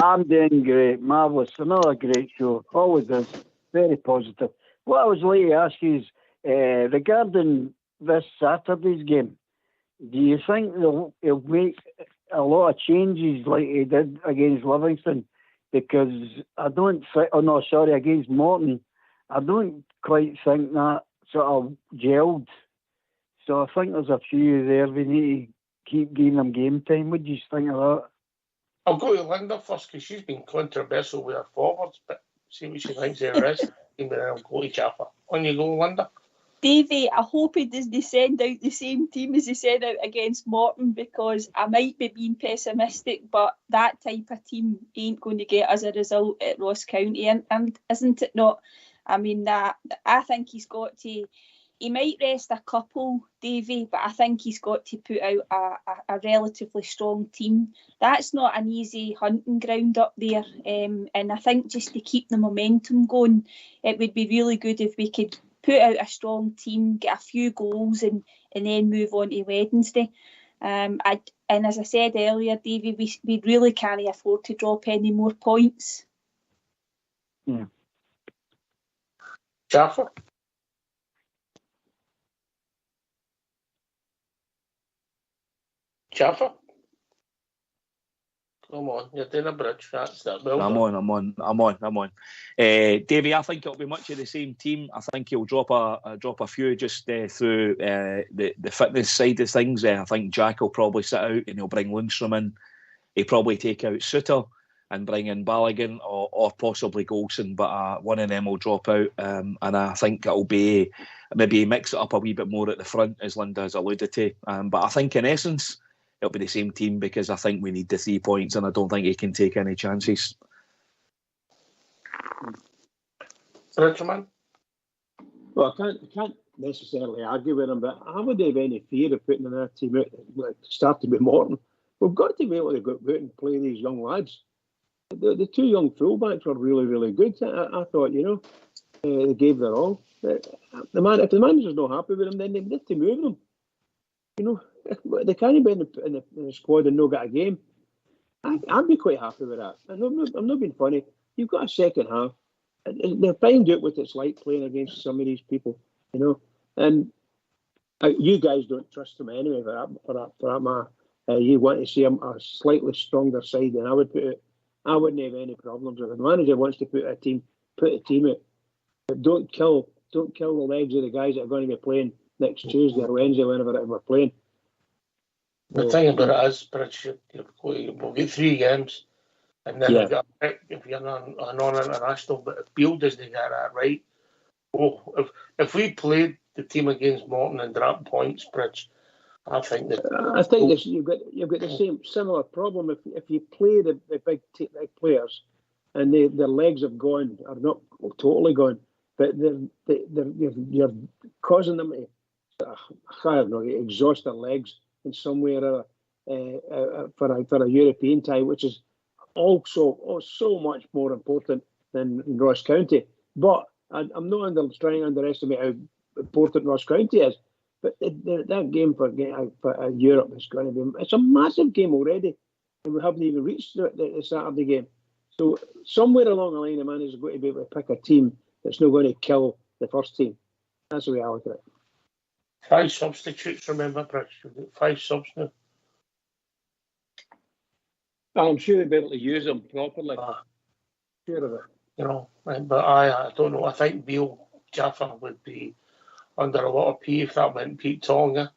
I'm doing great, marvellous. Another great show. Always is. Very positive. What I was like to ask you is, regarding this Saturday's game, do you think he'll make a lot of changes like he did against Livingston? Because I don't think, against Morton, I don't quite think that sort of gelled. So I think there's a few there we need to keep giving them game time. What do you think of that? I'll go to Linda first because she's been controversial with her forwards, but see what she thinks of the rest of the team, and then I'll go to Jaffa. On you go, Linda. Davey, I hope he doesn't send out the same team as he sent out against Morton, because I might be being pessimistic, but that type of team ain't going to get us a result at Ross County, and isn't it not? I mean, that I think he's got to. He might rest a couple, Davey, but I think he's got to put out a relatively strong team. That's not an easy hunting ground up there, and I think just to keep the momentum going, it would be really good if we could put out a strong team, get a few goals, and then move on to Wednesday. And as I said earlier, Davey, we really can't afford to drop any more points. Yeah. Jaffa? Jaffa? Come on, you're doing a bridge. That's that. Well I'm done. on. Davey, I think it'll be much of the same team. I think he'll drop a few just through the fitness side of things. I think Jack will probably sit out and he'll bring Lundstrom in. He'll probably take out Suter and bring in Balogun or possibly Golson, but one of them will drop out. And I think it'll be maybe mix it up a wee bit more at the front, as Linda has alluded to. But I think in essence, it'll be the same team because I think we need the 3 points and I don't think he can take any chances. Richard? Well, I can't necessarily argue with him, but I wouldn't have any fear of putting another team out, like starting with Morton. We've got to be able to go out and play these young lads. The two young fullbacks were really, really good. I thought, they gave their all. If the manager's not happy with them, then they need to move them. They can't be in the squad and not get a game. I'd be quite happy with that. I'm not being funny. You've got a second half. They're find out what it's like playing against some of these people, And you guys don't trust them anyway for that matter. You want to see them a slightly stronger side than I would put it. I wouldn't have any problems with it. The manager wants to put a team out. But don't kill the legs of the guys that are going to be playing next Tuesday or Wednesday, whenever we're playing. The thing about it is, Bridge, we'll get 3 games, and then we've got a pick if you're a non-international. But if Beale doesn't get that right, if we played the team against Morton and dropped points, Bridge, I think you've got the same similar problem if you play the big players and their legs have gone, are not totally gone, but you're causing them to exhaust their legs in some way or other for a European tie, which is also so much more important than Ross County. But I'm not trying to underestimate how important Ross County is. But that game for Europe is going to be—it's a massive game already, and we haven't even reached the Saturday game. So somewhere along the line, the manager's going to be able to pick a team that's not going to kill the first team. That's the way I look at it. 5 substitutes, remember, Bridge? You've got 5 subs now. I'm sure they'll be able to use them properly. Sure of it. But I don't know. I think Beale Jaffa would be under a lot of P if that went Pete Tonga.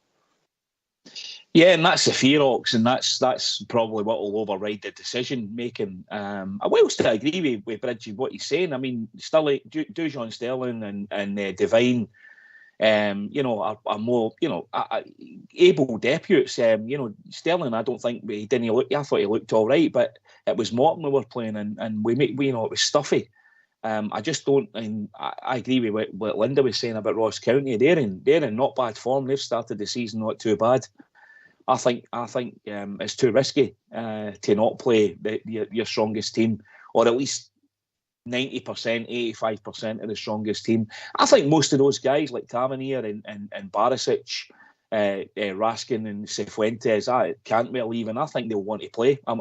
Yeah, and that's the fear, Ox, and that's probably what will override the decision making. I will still agree with Bridgie what he's saying. I mean, Dujon Sterling and Devine, are more able deputies. Sterling, I don't think he didn't look. I thought he looked all right, but it was Morton we were playing, and it was stuffy. I just don't, and I agree with what Linda was saying about Ross County. They're in not bad form. They've started the season not too bad. I think it's too risky to not play your strongest team, or at least 90%, 85% of the strongest team. I think most of those guys like Tavernier and Barisic, Raskin and Cifuentes, Cantwell even, I think they'll want to play. I'm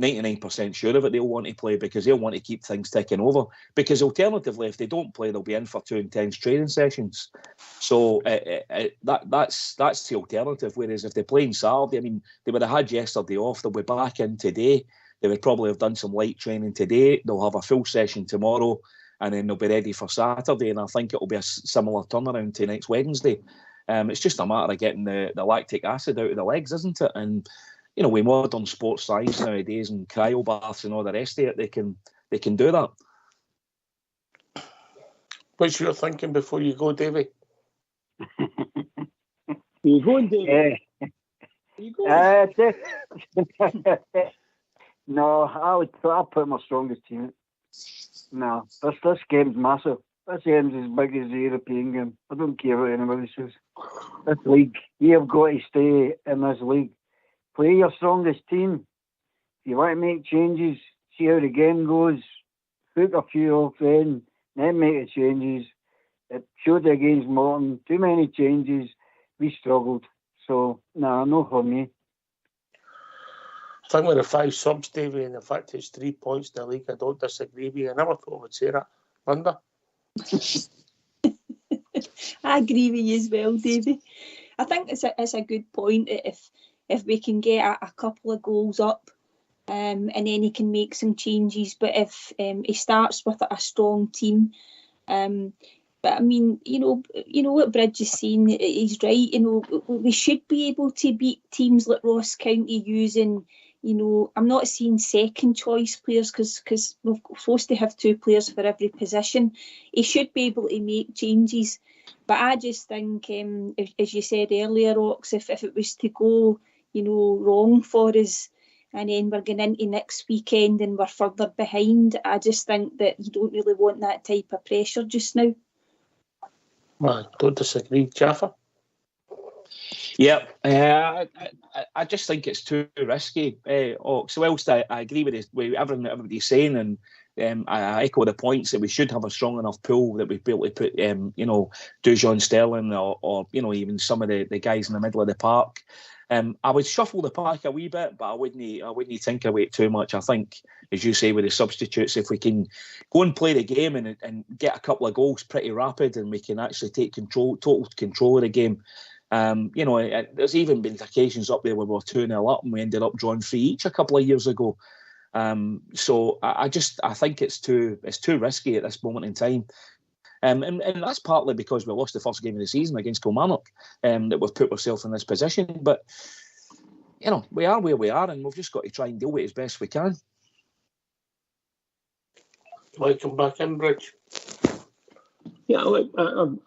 99% sure of it. They'll want to play because they'll want to keep things ticking over. Because alternatively, if they don't play, they'll be in for 2 intense training sessions. So that's the alternative. Whereas if they're playing Saturday, I mean, they would have had yesterday off. They'll be back in today. They would probably have done some light training today. They'll have a full session tomorrow, and then they'll be ready for Saturday. And I think it'll be a similar turnaround to next Wednesday. It's just a matter of getting the lactic acid out of the legs, isn't it? And you know, with modern sports science nowadays and cryo baths and all the rest of it, they can do that. What's your thinking before you go, Davey? You going, Davey? You going? No, I'll put my strongest team. No, this game's massive. This game's as big as the European game. I don't care what anybody says. This league, you have got to stay in this league. Play your strongest team. If you want to make changes, see how the game goes, hook a few off then make the changes. It showed against Morton, too many changes. We struggled. So, no for me. I think with the 5 subs, Davey, and the fact it's 3 points in the league, I don't disagree with you. I never thought I would say that. Linda? I agree with you as well, Davey. I think it's a good point if we can get a couple of goals up and then he can make some changes. But if he starts with a strong team, but I mean, you know what Bridge is saying, he's right. You know, we should be able to beat teams like Ross County using, you know, I'm not saying second choice players because we're supposed to have 2 players for every position. He should be able to make changes. But I just think, as you said earlier, Ox, if it was to go, you know, wrong for us and then we're going into next weekend and we're further behind, I just think that you don't really want that type of pressure just now. I don't disagree. Jaffa? Yeah, I just think it's too risky. So whilst I agree with everything that everybody's saying, and I echo the points that we should have a strong enough pool that we'd be able to put, you know, Dujon Sterling or you know, even some of the guys in the middle of the park. I would shuffle the pack a wee bit, but I wouldn't think about it too much. I think, as you say, with the substitutes, if we can go and play the game and get a couple of goals pretty rapid, and we can actually take total control of the game. You know, there's even been occasions up there where we were 2-0 up and we ended up drawing 3 each a couple of years ago. So I think it's too risky at this moment in time. And that's partly because we lost the first game of the season against Kilmarnock, that we've put ourselves in this position. But, you know, we are where we are, and we've just got to try and deal with it as best we can. Welcome back in, Bridge. Yeah, look, I'm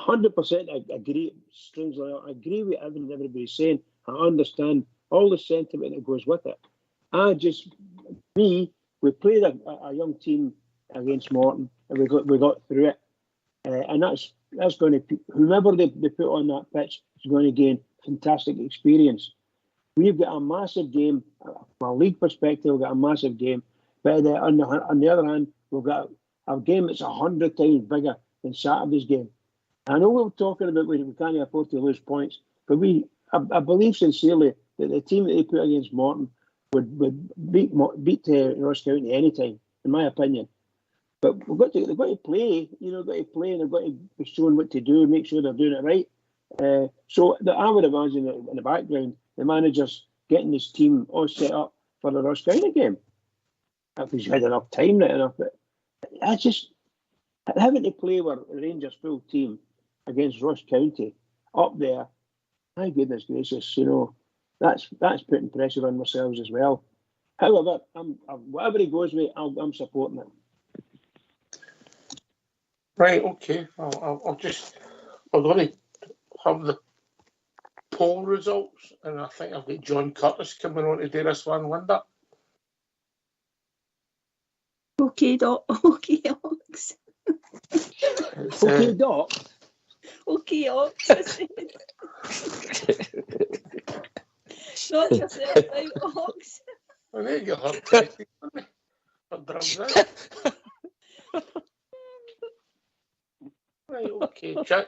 100% agree. Strangely, I agree with everything everybody's saying. I understand all the sentiment that goes with it. We played a young team against Morton, and we got through it. And that's going to, whoever they put on that pitch is going to gain fantastic experience. We've got a massive game from a league perspective. We've got a massive game, but on the other hand, we've got a game that's 100 times bigger than Saturday's game. I know we're talking about we can't afford to lose points, but I believe sincerely that the team that they put against Morton would beat Ross County any time, in my opinion. But they've got to play, you know, and they've got to be shown what to do, make sure they're doing it right. So I would imagine that in the background, the manager's getting this team all set up for the Ross County game. If he's had enough time, right enough. But having to play with Rangers' full team against Ross County up there, my goodness gracious, you know, that's putting pressure on ourselves as well. However, whatever he goes with, I'm supporting it. Right, okay. I'm going to have the poll results, and I think I've got John Curtis coming on to do this one, Linda. Okay, Doc. Okay, Ox. Okay, Doc. Okay, Ox. Not yourself out, Ox. I know you're hurt. for drugs now. Right, okay. Jack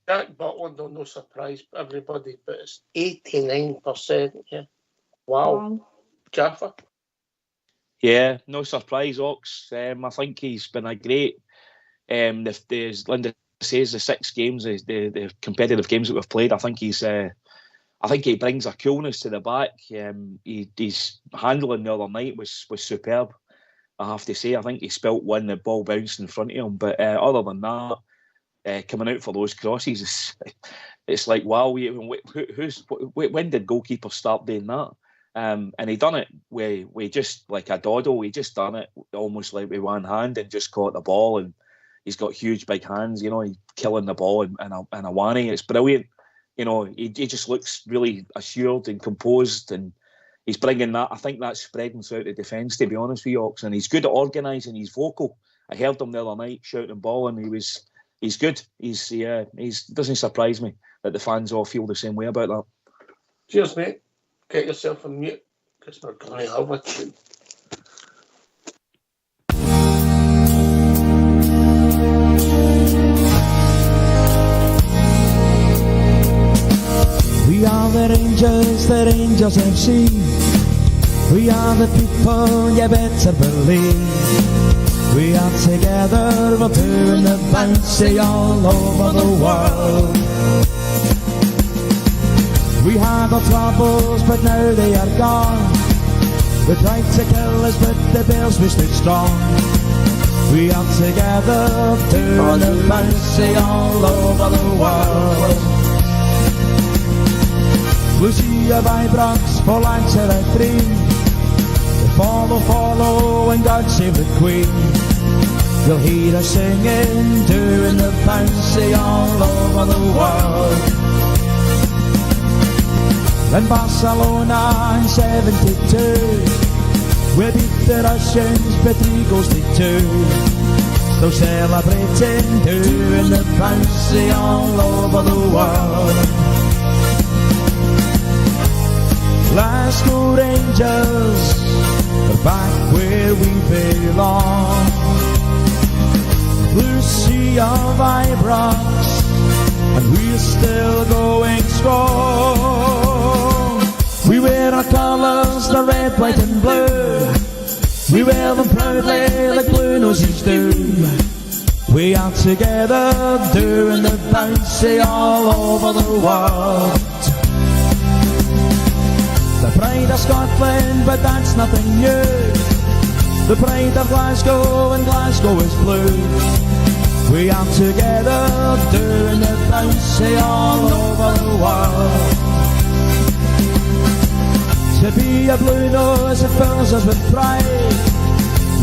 Butland, no surprise, everybody, but it's 89%. Yeah. Wow. Jaffa. Yeah, no surprise, Ox. I think he's been a great. As Linda says, the 6 games, the competitive games that we've played, I think he's. I think he brings a coolness to the back. His handling the other night was superb. I have to say, I think he spilt one, the ball bounced in front of him. But other than that, coming out for those crosses, it's like, wow, when did goalkeepers start doing that? And he done it with just like a doddle. He just done it almost like with one hand and just caught the ball. And he's got huge, big hands. You know, he's killing the ball and a whanny. It's brilliant. You know, he just looks really assured and composed, and he's bringing that. I think that's spreading throughout the defence, to be honest with you, Ox. And he's good at organising. He's vocal. I heard him the other night shouting ball, and he's good. He's doesn't surprise me that the fans all feel the same way about that. Cheers, mate. Get yourself on mute, because we're going to have a tune. We are the Rangers FC. We are the people, you better believe. We are together, we're doing the bouncy all over the world. We had our troubles, but now they are gone. They tried to kill us, but the Bears, we stood strong. We are together, doing the bouncy all over the world. Lucia Vibrox for Lancer 3. Follow, and God save the Queen. You'll hear us singing, doing the bouncy all over the world. In Barcelona in 72, we beat the Russians, but 3-2. Still celebrating, doing the bouncy all over the world. Glasgow Rangers are back where we belong. Blue sea of Ibrox, and we're still going strong. We wear our colours, the red, white and blue. We wear them proudly like blue noses do. We are together, doing the bouncy all over the world. The pride of Scotland, but that's nothing new. The pride of Glasgow, and Glasgow is blue. We are together, doing the bouncy all over the world. To be a blue nose, it fills us with pride.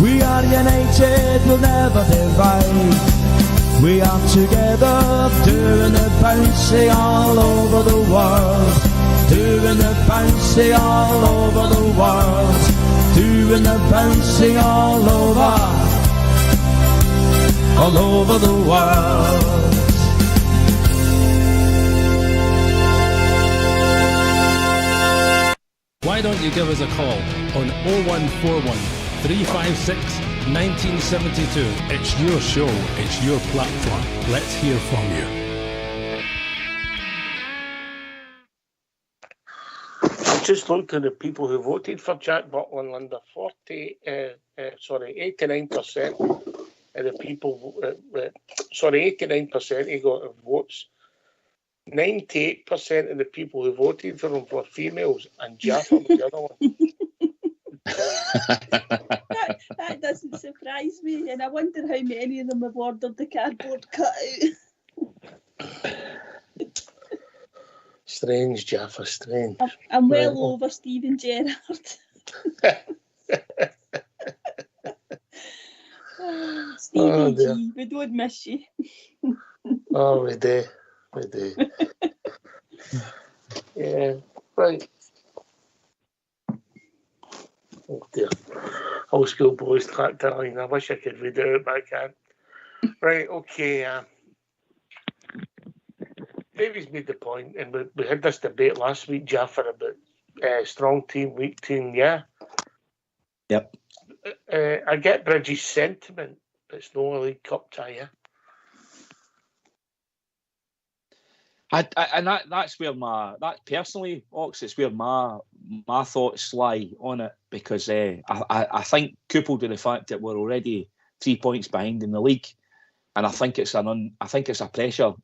We are united, we'll never divide. We are together, doing the bouncy all over the world. Doing the bouncy all over the world. Doing the bouncy all over the world. Why don't you give us a call on 0141 356 1972. It's your show, it's your platform. Let's hear from you. Just looked at the people who voted for Jack Butland under 89% of the people, 89% he got votes. 98% of the people who voted for him were females, and Jaffa was the other one. that doesn't surprise me, and I wonder how many of them have ordered the cardboard cutout. Strange, Jaffa, strange. I'm well over Stephen Gerrard. Stevie G, we don't miss you. Oh, we do. Yeah, right. Oh dear. Old school boys tracked that line. I wish I could redo it, but I can't. Right, okay. Davy's made the point, and we had this debate last week, Jaffa, about strong team, weak team, yeah? Yep. I get Bridges' sentiment, but it's no League Cup tie, yeah. And that's where personally, Ox, it's where my thoughts lie on it, because I think, coupled with the fact that we're already 3 points behind in the league, and I think it's a pressure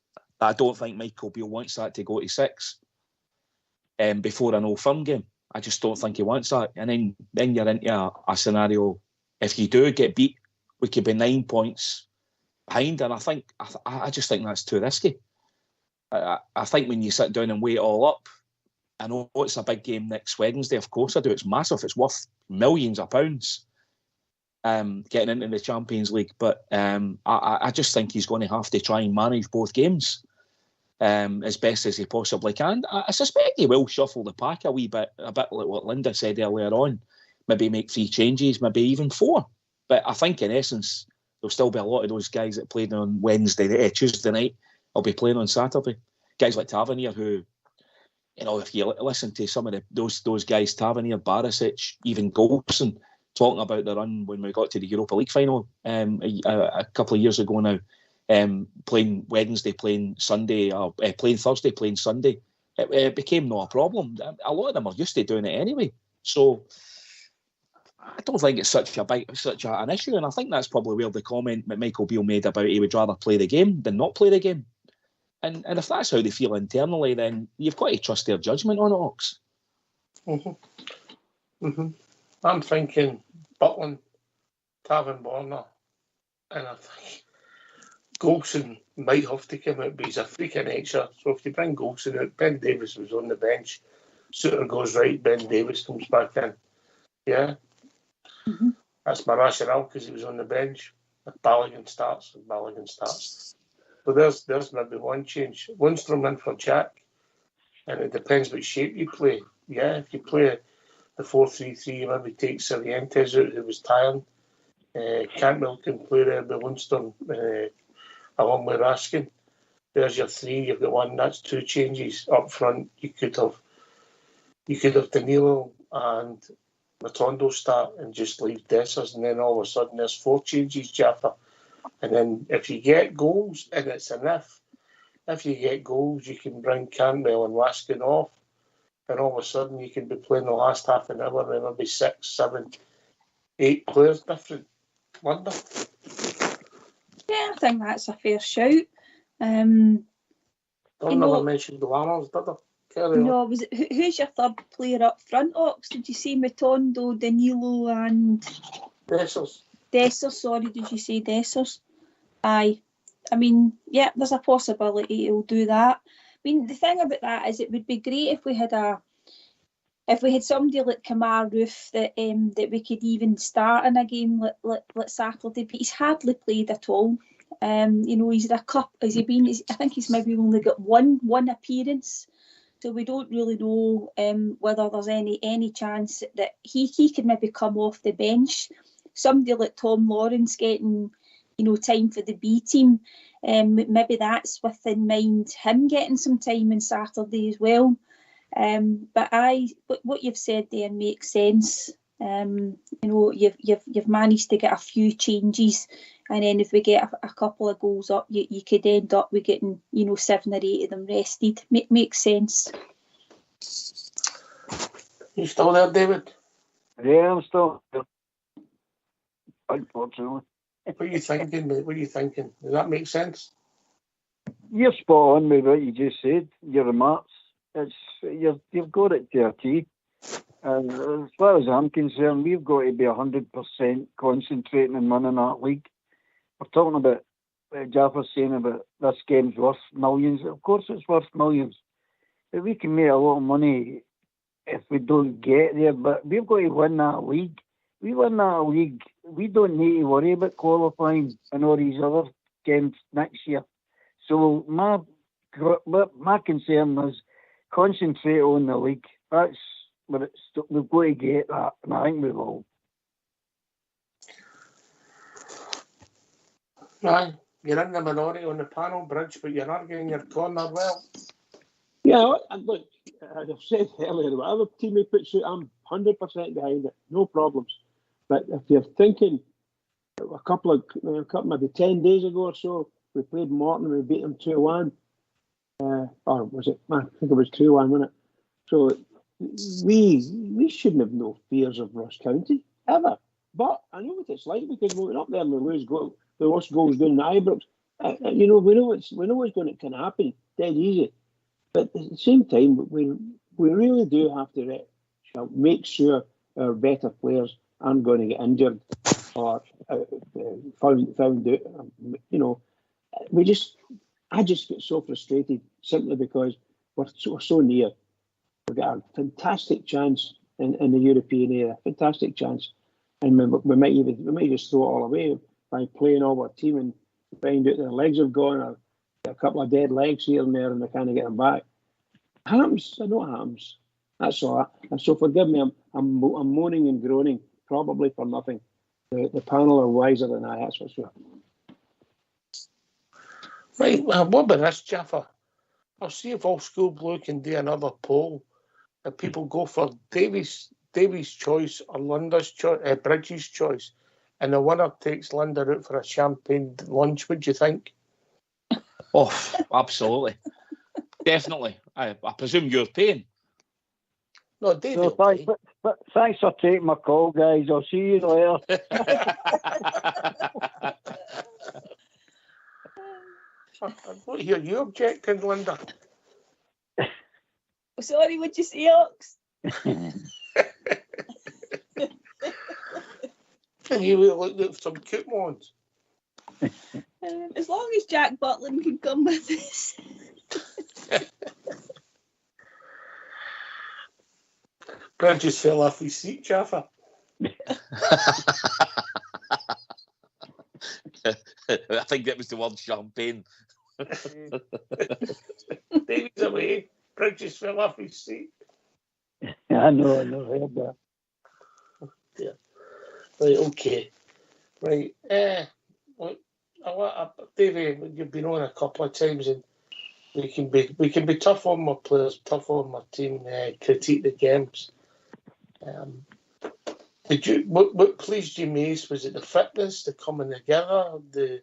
that I don't think Michael Beale wants that to go to 6 before an Old Firm game. I just don't think he wants that, and then you're into a scenario. If you do get beat, we could be 9 points behind, and I just think that's too risky. I think when you sit down and weigh it all up, I know it's a big game next Wednesday. Of course I do. It's massive. It's worth millions of pounds getting into the Champions League. But I just think he's going to have to try and manage both games as best as he possibly can. I suspect he will shuffle the pack a bit like what Linda said earlier on. Maybe make 3 changes, maybe even 4. But I think in essence, there'll still be a lot of those guys that played on Tuesday night. I'll be playing on Saturday. Guys like Tavernier, who, if you listen to some of those guys, Tavernier, Barisic, even Golson, talking about the run when we got to the Europa League final a couple of years ago now, playing Wednesday, playing Sunday, or playing Thursday, playing Sunday, it became not a problem. A lot of them are used to doing it anyway. So I don't think it's such an issue, and I think that's probably where the comment that Michael Beale made about he would rather play the game than not play the game. And if that's how they feel internally, then you've got to trust their judgment on it, Ox. I'm thinking Butland, Tavernier, and I think Golson might have to come out, but he's a freak of nature. So if you bring Golson out, Ben Davis was on the bench. Suter goes right, Ben Davis comes back in. Yeah. That's my rationale, because he was on the bench. If Balogun starts. So there's maybe one change. Lundstrom in for Jack, and it depends what shape you play. Yeah, if you play the 4-3-3, you maybe take Cervantes out, who was tiring. Cantwell can play there with Lundstrom along with Raskin. There's your 3. You've got 1. That's 2 changes up front. You could have Danilo and Matondo start and just leave Dessers, and then all of a sudden there's 4 changes, Jaffa. And then if you get goals, and it's an if you get goals, you can bring Cantwell and Raskin off, and all of a sudden you can be playing the last half an hour and maybe 6, 7, 8 players different. Wonder. Yeah, I think that's a fair shout. Don't never mention the Lammers, did I? No, was it, who's your third player up front, Ox? Did you say Matondo, Danilo and... Dessers, sorry, did you say Dessers? Aye. I mean, yeah, there's a possibility he'll do that. I mean, the thing about that is it would be great if we had somebody like Kamar Roof that we could even start in a game like Saturday, but he's hardly played at all. He's had a cup. I think he's maybe only got one appearance. So we don't really know whether there's any chance that he could maybe come off the bench. Somebody like Tom Lawrence getting, time for the B team, maybe that's within mind him getting some time on Saturday as well. But what you've said there makes sense. You've managed to get a few changes, and then if we get a couple of goals up, you could end up with getting 7 or 8 of them rested. Makes sense. You still there, David? Yeah, I'm still there. Unfortunately. What are you thinking, mate? What are you thinking? Does that make sense? You're spot on with what you just said. Your remarks. You've got it to a T. And as far as I'm concerned, we've got to be 100% concentrating on winning that league. We're talking about, Jaffa saying about this game's worth millions. Of course it's worth millions. But we can make a lot of money if we don't get there. But we've got to win that league. We win that league, we don't need to worry about qualifying and all these other games next year. So my concern is concentrate on the league. That's what we've got to get that, and I think we will. Aye, you're in the minority on the panel, Bridge, but you're arguing your corner well. Yeah, and look, as I've said earlier, whatever team he puts out, I'm 100% behind it. No problems. But if you're thinking a couple maybe 10 days ago or so, we played Morton and we beat them 2-1. Or was it? I think it was 2-1, wasn't it? So we shouldn't have no fears of Ross County ever. But I know what it's like because we went up there and we lost goals down the Ibrox. We know what's going to happen. Dead easy. But at the same time, we really do have to make sure our better players aren't going to get injured or found out. I just get so frustrated simply because we're so near. We've got a fantastic chance in the European era, fantastic chance, and we might just throw it all away by playing all our team and find out their legs have gone or a couple of dead legs here and there and they can't get them back. Happens. I know it happens. That's all. And so forgive me. I'm moaning and groaning probably for nothing. The panel are wiser than I. That's for sure. Right. Well, what about this, Jaffa? I'll see if All School Blue can do another poll. If people go for Davies' choice or Bridges' choice, and the winner takes Linda out for a champagne lunch, what do you think? Oh, absolutely. Definitely. I presume you're paying. No, Dave So will pay. thanks for taking my call, guys. I'll see you later. I don't hear you objecting, Linda. Sorry, what'd you say, Ox? Can you look at some coupons? As long as Jack Butland can come with us. Bridges fell off his seat, Jaffa. I think that was the word champagne. David's away. Bridges fell off his seat. I know, heard that. Yeah. Right, okay. Right. Davey, you've been on a couple of times and we can be tough on my players, tough on my team, critique the games. What pleased you most? Was it the fitness, the coming together, the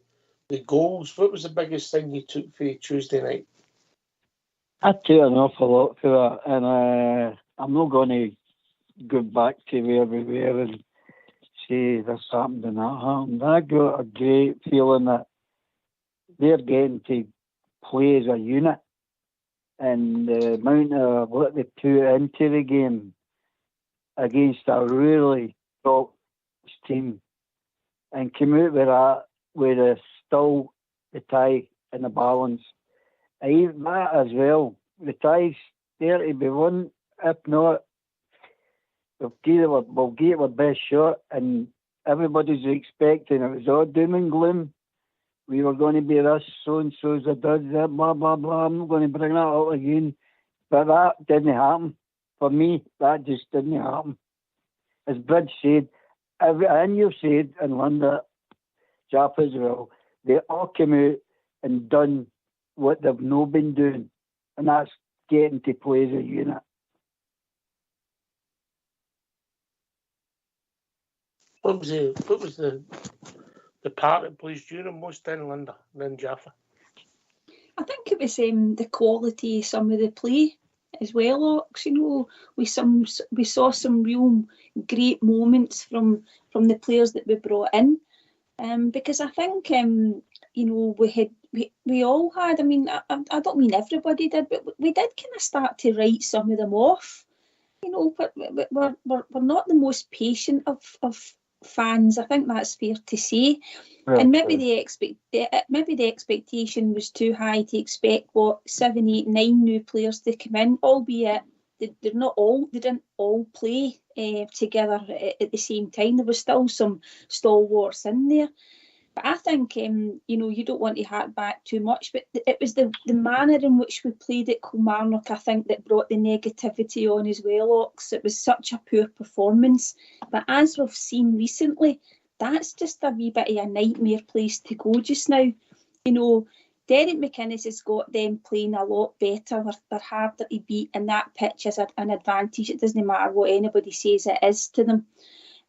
goals? What was the biggest thing you took for Tuesday night? I took an awful lot for that, and I'm not going to go back to where we were and say this happened and that happened. I got a great feeling that they're getting to play as a unit, and the amount of what they put into the game against a really top team and came out with that with still the tie and the balance. Even that as well. The tie's there to be won. If not, we'll give our best shot, and everybody's expecting it was all doom and gloom. We were going to be this, so-and-so's a does that, blah, blah, blah. I'm not going to bring that up again. But that didn't happen. For me, that just didn't happen. As Bridge said, and you said, and Linda, Jaffa as well, they all came out and done what they've not been doing, and that's getting to play as a unit. What was the part that pleased you the most then, Linda, then Jaffa? I think it was the quality of some of the play as well, Ox. We saw some real great moments from the players that we brought in, because I think we all had. I mean, I don't mean everybody did, but we did kind of start to write some of them off. But we're not the most patient of fans. I think that's fair to say. Right. And maybe the expectation was too high to expect 7, 8, 9 new players to come in, albeit they didn't all play together at the same time. There was still some stalwarts in there. But I think, you don't want to hark back too much, but it was the manner in which we played at Kilmarnock, I think, that brought the negativity on as well, Ox. It was such a poor performance. But as we've seen recently, that's just a wee bit of a nightmare place to go just now. Derek McInnes has got them playing a lot better. They're harder to beat, and that pitch is an advantage. It doesn't matter what anybody says it is to them.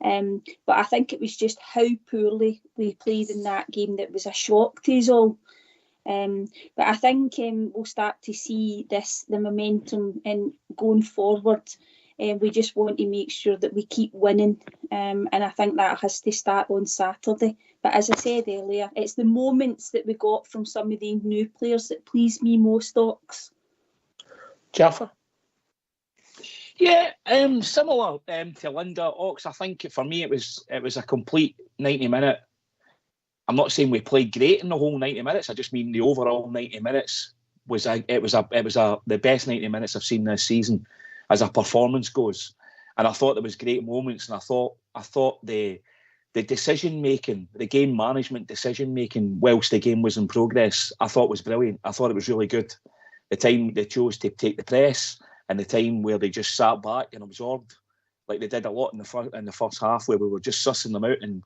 But I think it was just how poorly we played in that game that was a shock to us all. But I think we'll start to see the momentum and going forward. We just want to make sure that we keep winning, and I think that has to start on Saturday. But as I said earlier, it's the moments that we got from some of the new players that please me most, Ox. Jaffa? Yeah, similar to Linda. Ox, I think for me it was a complete 90-minute. I'm not saying we played great in the whole 90 minutes. I just mean the overall 90 minutes was the best 90 minutes I've seen this season as a performance goes. And I thought there was great moments, and I thought the decision making, the game management decision making whilst the game was in progress, I thought was brilliant. I thought it was really good. The time they chose to take the press, and the time where they just sat back and absorbed, like they did a lot in the first half, where we were just sussing them out, and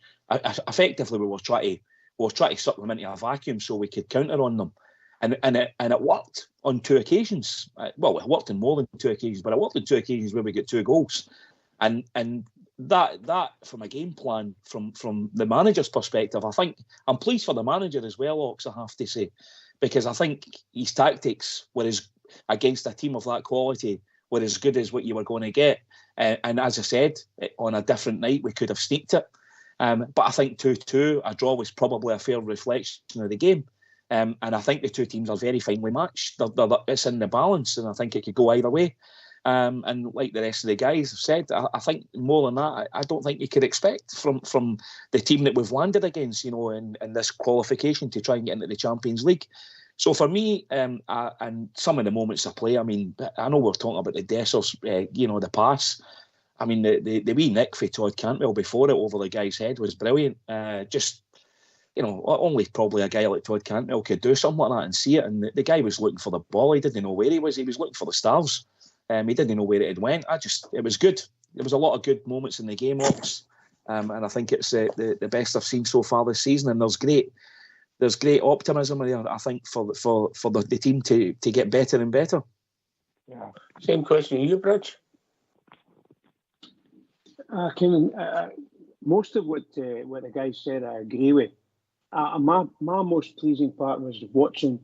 effectively we were trying to suck them into a vacuum so we could counter on them, and it worked on 2 occasions. Well, it worked on more than 2 occasions, but it worked on 2 occasions where we got 2 goals, and that from a game plan from the manager's perspective, I think I'm pleased for the manager as well, Ox, I have to say, because I think his tactics were against a team of that quality were as good as what you were going to get. And as I said, on a different night, we could have sneaked it. But I think 2-2, a draw was probably a fair reflection of the game. And I think the 2 teams are very finely matched. It's in the balance, and I think it could go either way. And like the rest of the guys have said, I think more than that, I don't think you could expect from the team that we've landed against, in this qualification to try and get into the Champions League. So for me, and some of the moments of play, I mean, I know we're talking about the Dessers, the pass. I mean, the wee nick for Todd Cantwell before it over the guy's head was brilliant. Only probably a guy like Todd Cantwell could do something like that and see it. And the guy was looking for the ball. He didn't know where he was. He was looking for the stars. He didn't know where it had went. It was good. There was a lot of good moments in the game, Ox. And I think it's the best I've seen so far this season. And there's great optimism there, I think, for the team to get better and better. Yeah. Same question to you, Bridge. Most of what the guys said, I agree with. My most pleasing part was watching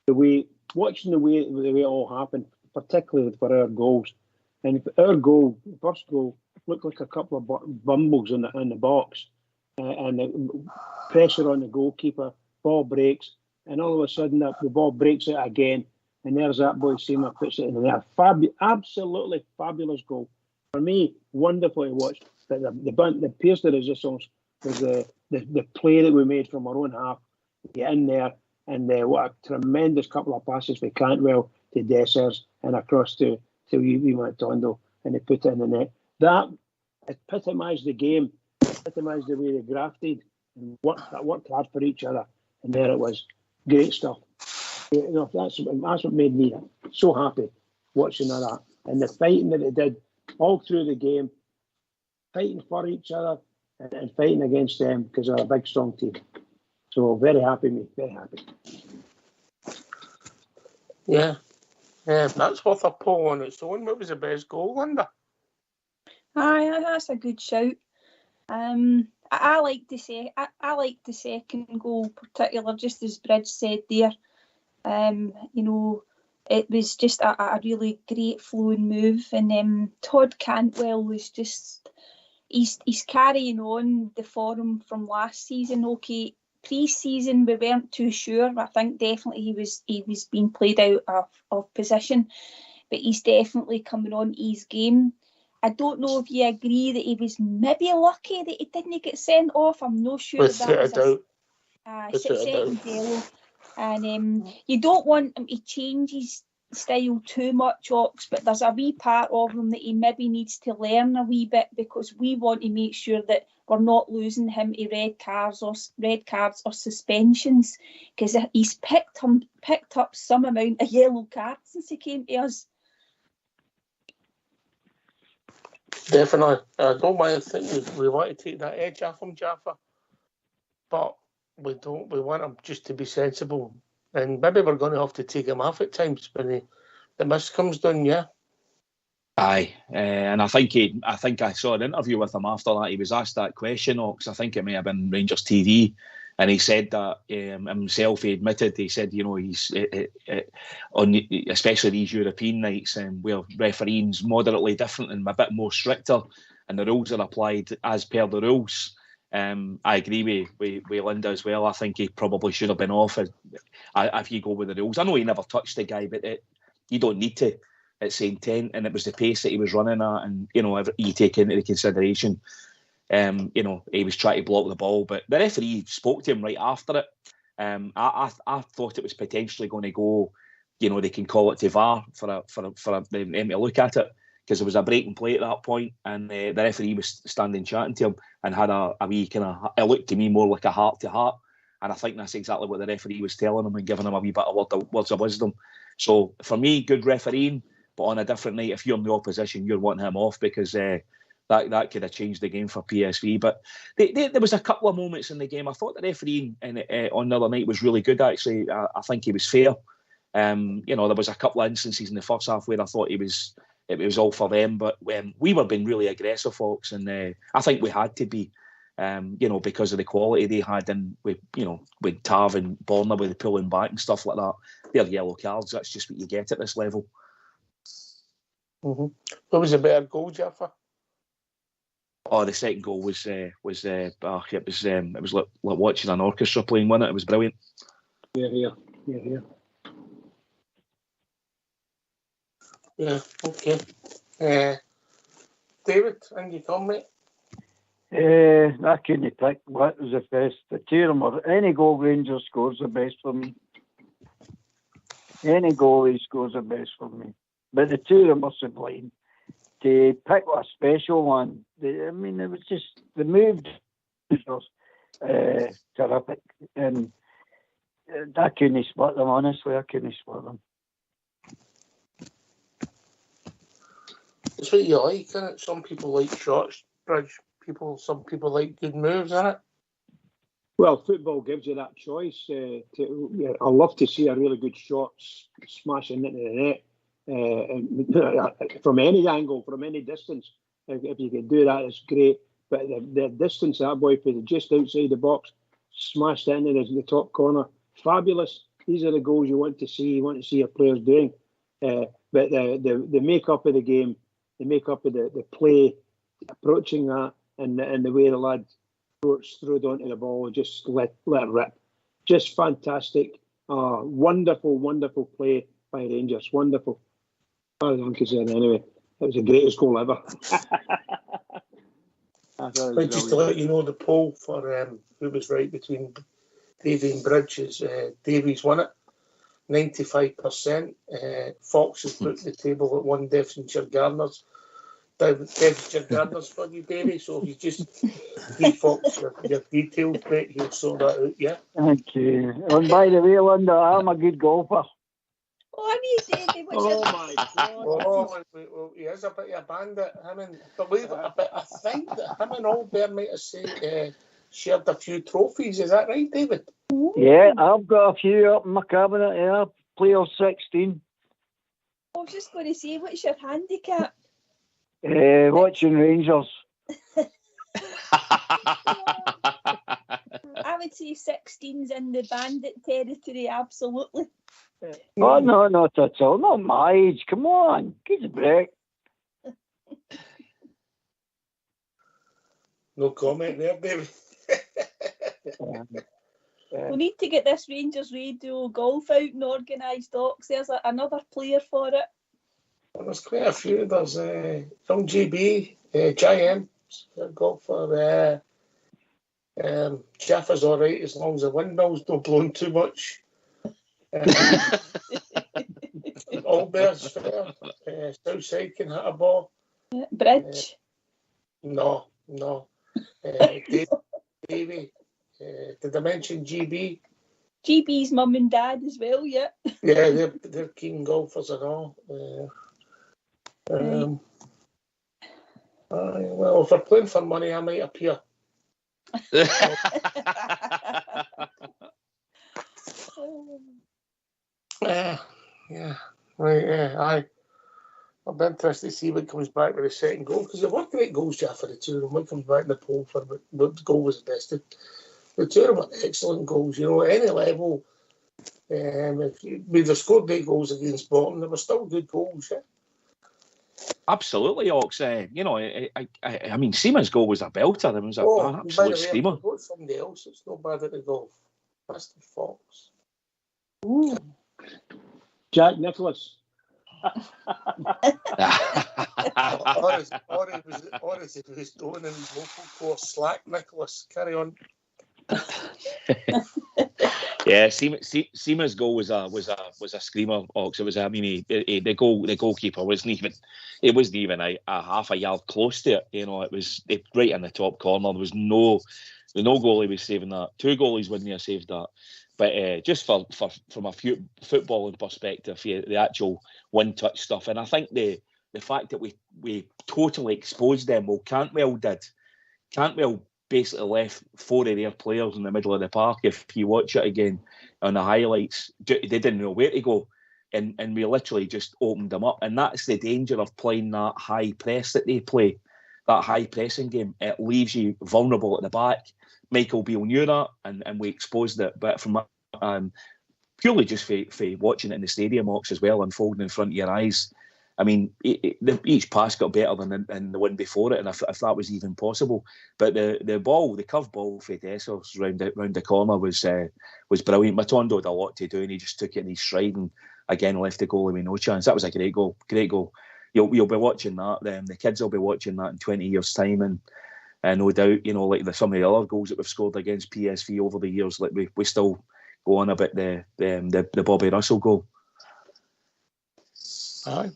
the way it all happened, particularly for our goals. And our goal, the first goal, looked like a couple of bumbles in the box, and the pressure on the goalkeeper. Ball breaks, and all of a sudden the ball breaks out again, and there's that boy Seamer puts it in there. Absolutely fabulous goal. For me, wonderful to watch. The pierce the resistance was the play that we made from our own half. Get in there, and what a tremendous couple of passes for Cantwell to Dessers and across to Matondo, and they put it in the net. That epitomised the game, epitomised the way they grafted and worked hard for each other. And there it was, great stuff. That's what made me so happy watching all that, and the fighting that they did all through the game, fighting for each other and fighting against them because they're a big, strong team. So very happy, very happy. Yeah, that's worth a poll on its own. What was the best goal, Linda? Aye, that's a good shout. I like to say I like the second goal particular, just as Bridge said there. It was just a really great flowing move, and Todd Cantwell was just he's carrying on the form from last season. Okay, pre-season we weren't too sure. I think definitely he was being played out of position, but he's definitely coming on his game. I don't know if you agree that he was maybe lucky that he didn't get sent off. I'm not sure With that was a second yellow. And you don't want him to change his style too much, Ox, but there's a wee part of him that he maybe needs to learn a wee bit, because we want to make sure that we're not losing him to red cards or suspensions, because he's picked up some amount of yellow cards since he came to us. Definitely. I don't mind thinking we want to take that edge off him, Jaffa, but we don't. We want him just to be sensible, and maybe we're going to have to take him off at times when the mist comes down. Yeah. Aye, and I think I saw an interview with him after that. He was asked that question, because I think it may have been Rangers TV, and he said that himself. He admitted, he said, he's on especially these European nights, where refereeing's moderately different and a bit more stricter, and the rules are applied as per the rules. I agree with Linda as well. I think he probably should have been off if you go with the rules. I know he never touched the guy, but you don't need to. It's the intent, and it was the pace that he was running at, and you take into consideration, he was trying to block the ball, but the referee spoke to him right after it. I thought it was potentially going to go, they can call it to VAR for them to look at it, because there was a breaking play at that point, and the referee was standing chatting to him and had a wee kind of. It looked to me more like a heart to heart, and I think that's exactly what the referee was telling him and giving him a wee bit of words of wisdom. So for me, good refereeing. But on a different night, if you're in the opposition, you're wanting him off, because that could have changed the game for PSV. But there was a couple of moments in the game. I thought the refereeing on the other night was really good, actually. I think he was fair. There was a couple of instances in the first half where I thought it was all for them. But we were being really aggressive, folks, and I think we had to be, because of the quality they had, and with Tav and Borna with the pulling back and stuff like that. They're yellow cards. That's just what you get at this level. Mm-hmm. What was a better goal, Jaffa? Oh, the second goal was it was like watching an orchestra playing, wasn't it? It was brilliant. Yeah. Yeah, okay. David, and you come, mate? I couldn't pick what was the best. The two of them, any goal Rangers scores the best for me. Any goal he scores the best for me. But the two of them are sublime. To pick a special one, it was just the move was terrific, and I couldn't split them. Honestly, I couldn't split them. It's what you like, isn't it? Some people like shots, Bridge. Some people like good moves, isn't it? Well, football gives you that choice. I love to see a really good shot smashing into the net. From any angle, from any distance, if you can do that, it's great. But the distance that boy put just outside the box, smashed into the top corner, fabulous. These are the goals you want to see. You want to see your players doing. But the makeup of the game, the makeup of the play, approaching that, and the way the lad strode onto the ball, just let it rip, just fantastic. Wonderful play by Rangers, wonderful. I'm concerned anyway. It was the greatest goal ever. But just to let you know, the poll for who was right between Davy and Bridge is Davy's won it, 95%. Fox has put the table at one. Devonshire Gardeners. Devonshire Gardeners for you, Davy. So if you just give Fox your details, mate, he'll sort that out, yeah? Thank you. And by the way, Linda, I'm a good golfer. Oh, are you, Davy? My God. Well, he is a bit of a bandit. I think that him and Albert might have shared a few trophies. Is that right, David? Yeah, I've got a few up in my cabinet. Yeah, player 16. I was just going to say, what's your handicap? Watching Rangers. I would say 16's in the bandit territory, absolutely. Oh, no, not at all. Not my age. Come on. Give us a break. No comment there, David. We need to get this Rangers Radio golf out and organise docs. There's another player for it. Well, there's quite a few. There's from GB, JM, golfer. Jaffa's all right as long as the windmills don't blow too much. Albert's fair. Southside can hit a ball. Bridge. No. Davy. Did I mention GB? GB's mum and dad as well, yeah. Yeah, they're keen golfers and all. Well, if they're playing for money, I might appear. Yeah, right. Aye. I'll be interested to see what comes back with the second goal, because there were great goals, Jeff, for the two of them. What comes back in the poll for what goal was the best? The two of them were excellent goals, you know, at any level. If they've scored 8 goals against Bolton, they were still good goals, yeah. Absolutely, Ox. You know, I mean, Seaman's goal was a belter. It was an absolute screamer. By somebody else, it's not bad at the golf. Mr. Fox. Ooh. Jack Nicholas. Or as it was known in his local course, Slack Nicholas. Carry on. Yeah, Seaman's goal was a screamer, Ox. It was. I mean, the goalkeeper wasn't even a half a yard close to it. You know, it was right in the top corner. There was no goalie was saving that. 2 goalies wouldn't have saved that. But just from a footballing perspective, the actual one-touch stuff, and I think the fact that we totally exposed them. Well, Cantwell did. Cantwell basically left 4 of their players in the middle of the park. If you watch it again on the highlights, they didn't know where to go, and we literally just opened them up. And that's the danger of playing that high press that they play, that high pressing game. It leaves you vulnerable at the back. Michael Beale knew that, and we exposed it. But from purely just for watching it in the stadium, Ox, as well, unfolding in front of your eyes. I mean, each pass got better than the one before it, and if that was even possible. But the ball, the curve ball for Dessers round the corner was brilliant. Matondo had a lot to do, and he just took it in his stride and again left the goalie with no chance. That was a great goal. You'll be watching that. The kids will be watching that in 20 years' time, and no doubt, you know, like some of the other goals that we've scored against PSV over the years, like we still go on about the Bobby Russell goal. Aye.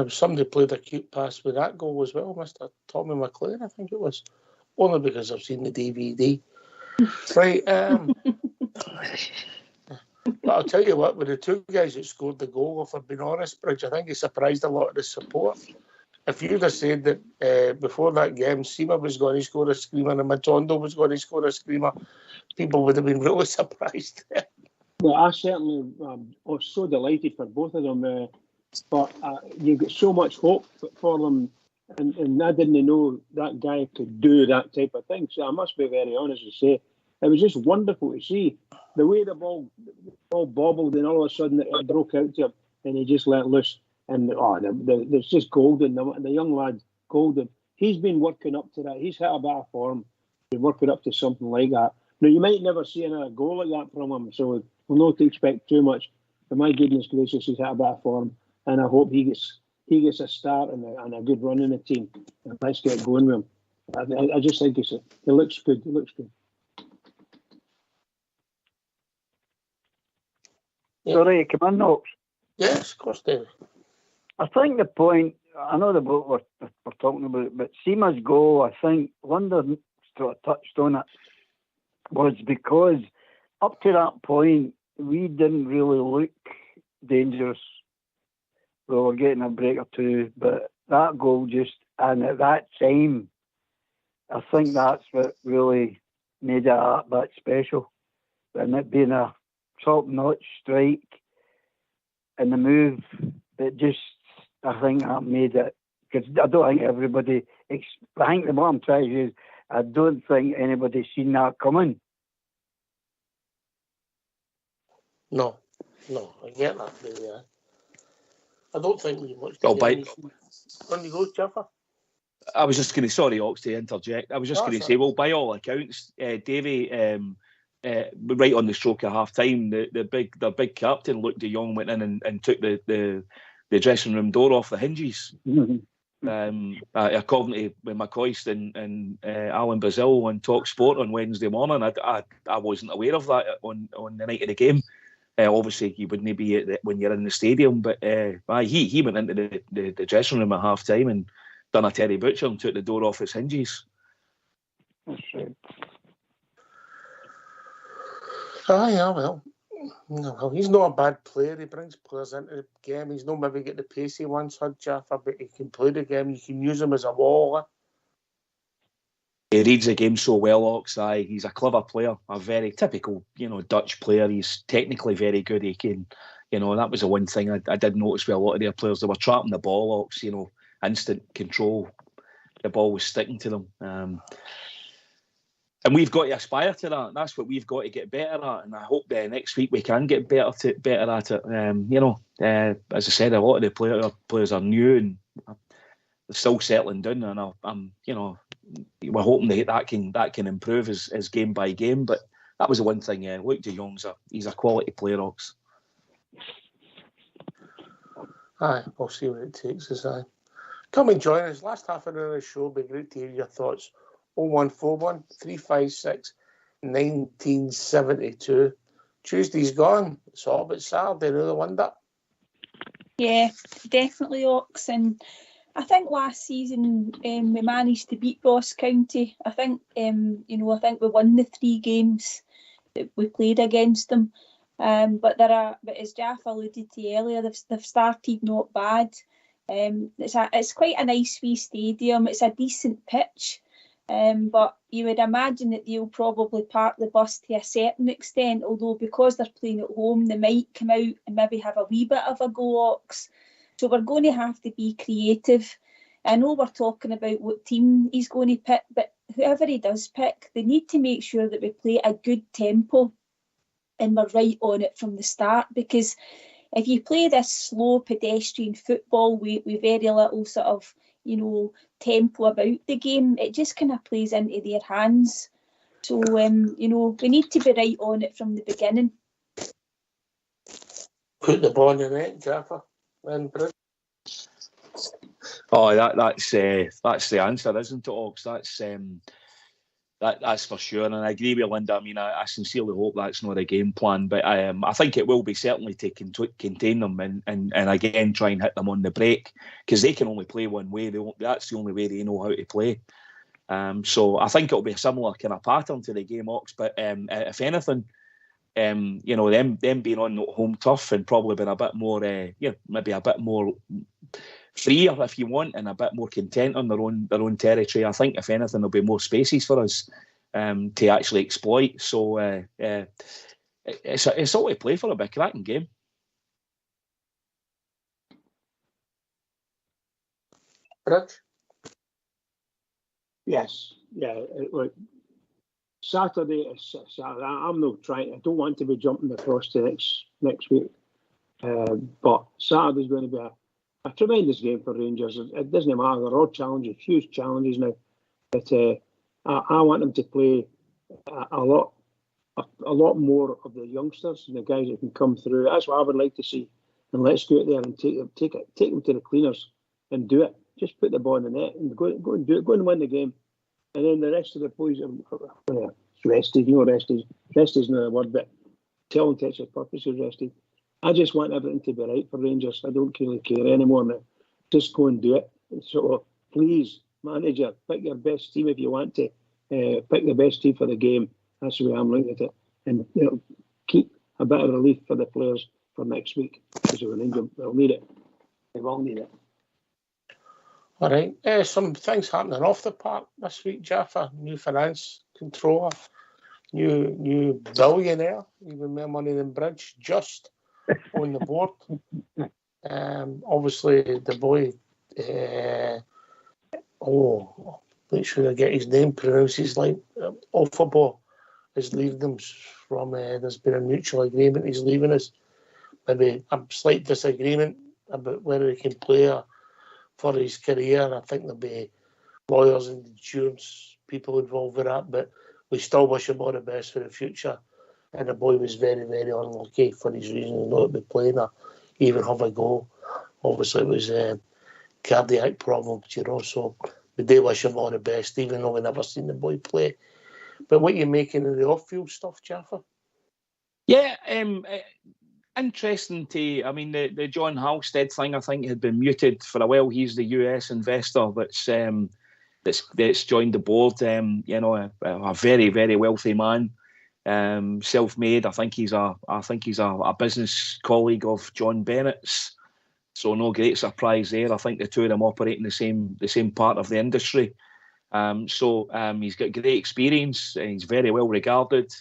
Somebody played a cute pass with that goal as well, Mr. Tommy McLean, I think it was. Only because I've seen the DVD. Right. But I'll tell you what, with the 2 guys that scored the goal, if I've been honest, Bridge, I think it surprised a lot of the support. If you'd have said that before that game, Seema was going to score a screamer and Matondo was going to score a screamer, people would have been really surprised. Well, I certainly was so delighted for both of them. But you get so much hope for them, and I didn't know that guy could do that type of thing. So I must be very honest and say it was just wonderful to see the way the ball bobbled, and all of a sudden it broke out to him, and he just let loose. And it's just golden. The young lad, golden. He's been working up to that. He's hit a bit of form, been working up to something like that. Now you might never see another goal like that from him, so we'll not expect too much. But my goodness gracious, he's hit a bit of form. And I hope he gets a start and a good run in the team. And let's get going with him. I just think he looks good. He looks good. Yeah. Sorry, come on, Knox. Yes, of course, David. I think the point, I know the boat we're talking about, but Seema's goal, I think London sort of touched on it, was because up to that point, we didn't really look dangerous. We were getting a break or two, but that goal and at that time, I think that's what really made it that special. And it being a top-notch strike and the move, I think that made it, because I don't think everybody, I think what I'm trying to say is, I don't think anybody's seen that coming. No, I get that, really. I don't think we much. On you go, Jaffa. I was just going to, sorry, Ox, to interject. I was just going to say, well, by all accounts, Davey, right on the stroke of half time, the big captain, Luke de Jong, went in and took the dressing room door off the hinges. Mm-hmm. According to McCoist and Alan Brazil on Talk Sport on Wednesday morning, I wasn't aware of that on the night of the game. Obviously, you wouldn't be when you're in the stadium, but he went into the dressing room at half time and done a Terry Butcher and took the door off its hinges. That's right. Yeah, well, he's not a bad player. He brings players into the game. He's not maybe get the pace he once had, Jaffa, but he can play the game. You can use him as a waller. He reads the game so well, Ox. He's a clever player, a very typical, Dutch player. He's technically very good. He You know, that was the one thing I did notice with a lot of their players. They were trapping the ball, Ox, you know, instant control. The ball was sticking to them. And we've got to aspire to that. That's what we've got to get better at. And I hope next week we can get better at it. You know, as I said, a lot of the players are new and they're still settling down. And I'm you know, we're hoping that can improve as game by game. But that was the one thing. Luke De Jong's he's a quality player, Ox. Aye, we'll see what it takes us. Aye. Come and join us. Last half an hour of the show. Be great to hear your thoughts. 0141 356 1972. Tuesday's gone. It's all but Saturday, another wonder. Yeah, definitely, Ox. And I think last season we managed to beat Ross County. I think I think we won the 3 games that we played against them. But as Jaff alluded to earlier, they've started not bad. It's quite a nice wee stadium. It's a decent pitch. But you would imagine that they'll probably park the bus to a certain extent, although because they're playing at home, they might come out and maybe have a wee bit of a go, Ox. So we're going to have to be creative. I know we're talking about what team he's going to pick, but whoever he does pick, they need to make sure that we play a good tempo and we're right on it from the start, because if you play this slow pedestrian football with very little sort of, tempo about the game, it just kind of plays into their hands. So, we need to be right on it from the beginning. Put the ball in the net, Jaffa. Oh, that's the answer, isn't it, Ox? That's for sure, and I agree with Linda. I mean, I sincerely hope that's not a game plan, but I think it will be certainly to contain them and again try and hit them on the break, because they can only play one way. That's the only way they know how to play. So I think it'll be a similar kind of pattern to the game, Ox. But if anything, them being on home turf and probably been a bit more, maybe a bit more freer, if you want, and a bit more content on their own territory. I think if anything, there'll be more spaces for us to actually exploit. So it's all to play for. A bit cracking game. Rich? Yes, yeah. Look, Saturday is Saturday. I'm not trying. I don't want to be jumping across to next week, but Saturday's going to be a tremendous game for Rangers. It doesn't matter. They're all challenges, huge challenges now. But I want them to play a lot more of the youngsters and the guys that can come through. That's what I would like to see. And let's go out there and take them to the cleaners and do it. Just put the ball in the net and go and do it. Go and win the game. And then the rest of the boys are rested. Rested is not a word, but tell them to purpose is rested. I just want everything to be right for Rangers. I don't really care anymore now. Just go and do it. So please, manager, pick your best team if you want to. Pick the best team for the game. That's the way I'm looking at it. And keep a bit of relief for the players for next week, because they'll need it. They will need it. All right. Some things happening off the park this week, Jaffa. New finance controller, new billionaire, even more money than Bridge, just on the board. Obviously, the boy, make sure I get his name pronounced. He's like Alphabo is leaving them from. There's been a mutual agreement. He's leaving us. Maybe a slight disagreement about whether he can play for his career. I think there'll be lawyers and insurance people involved with that, but we still wish him all the best for the future. And the boy was very, very unlucky for his reasons not to be playing or even have a goal. Obviously, it was cardiac problems, so we do wish him all the best, even though we've never seen the boy play. But what are you making of the off-field stuff, Jaffa? Yeah, interesting I mean, the John Halstead thing, I think, had been muted for a while. He's the US investor that's joined the board. A very, very wealthy man. Self-made. I think he's a business colleague of John Bennett's, so no great surprise there. I think the two of them operate in the same part of the industry. He's got great experience. He's very well regarded.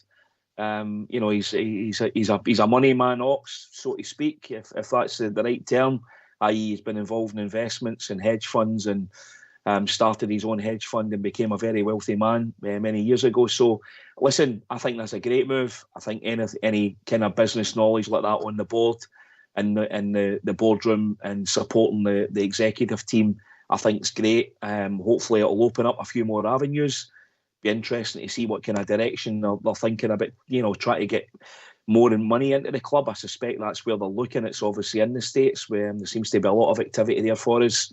You know, he's a money man, Ox, so to speak, if that's the right term. I.e., he's been involved in investments and hedge funds and started his own hedge fund and became a very wealthy man many years ago. So, listen, I think that's a great move. I think any kind of business knowledge like that on the board and the boardroom and supporting the executive team, I think is great. Hopefully, it'll open up a few more avenues. Be interesting to see what kind of direction they're thinking about. You know, try to get more money into the club. I suspect that's where they're looking. It's obviously in the States where there seems to be a lot of activity there for us.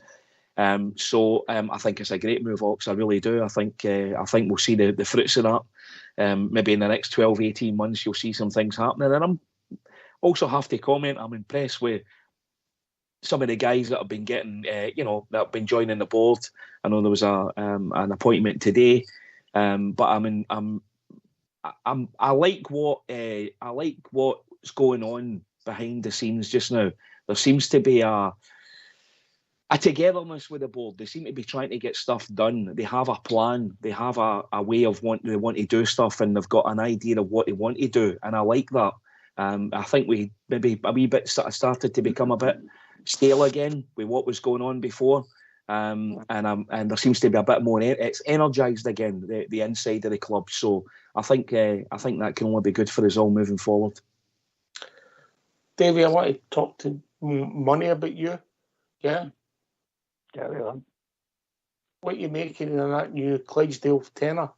So I think it's a great move, Ox. I really do. I think we'll see the fruits of that. Maybe in the next 12, 18 months, you'll see some things happening. And I'm also have to comment, I'm impressed with some of the guys that have been getting, that have been joining the board. I know there was an appointment today, but I like what's going on behind the scenes just now. There seems to be a togetherness with the board. They seem to be trying to get stuff done. They have a plan. They have a way of they want to do stuff, and they've got an idea of what they want to do. And I like that. I think we maybe a wee bit started to become a bit stale again with what was going on before. And there seems to be a bit more. It's energised again, the inside of the club. So I think that can only be good for us all moving forward. Davey, I want to talk to money about you. Yeah. Carry on. What are you making in that new Clydesdale tenner?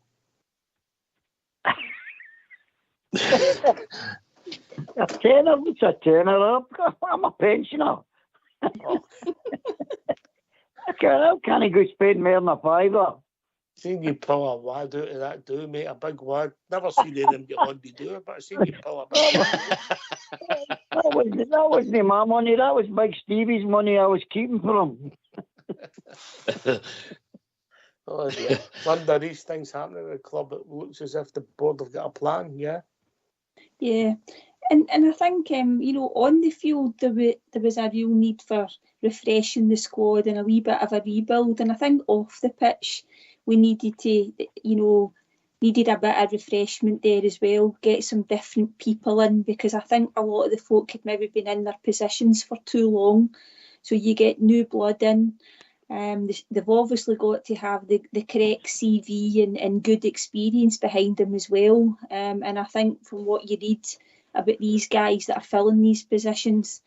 A tenner? It's a tenner. I'm a pensioner. I can't go spend more than a fiver. Seen you pull a wad out of that do, mate, a big wad. Never seen any of them get on to do it, but I seen you pull a big wad. That wasn't my money. That was Big Stevie's money I was keeping for him. Oh, yeah. Wonder these things happening at the club. It looks as if the board have got a plan, yeah? Yeah. And I think, on the field, there was a real need for refreshing the squad and a wee bit of a rebuild. And I think off the pitch, we needed to, needed a bit of refreshment there as well, get some different people in, because I think a lot of the folk had maybe been in their positions for too long. So you get new blood in. They've obviously got to have the correct CV and good experience behind them as well. And I think from what you read about these guys that are filling these positions,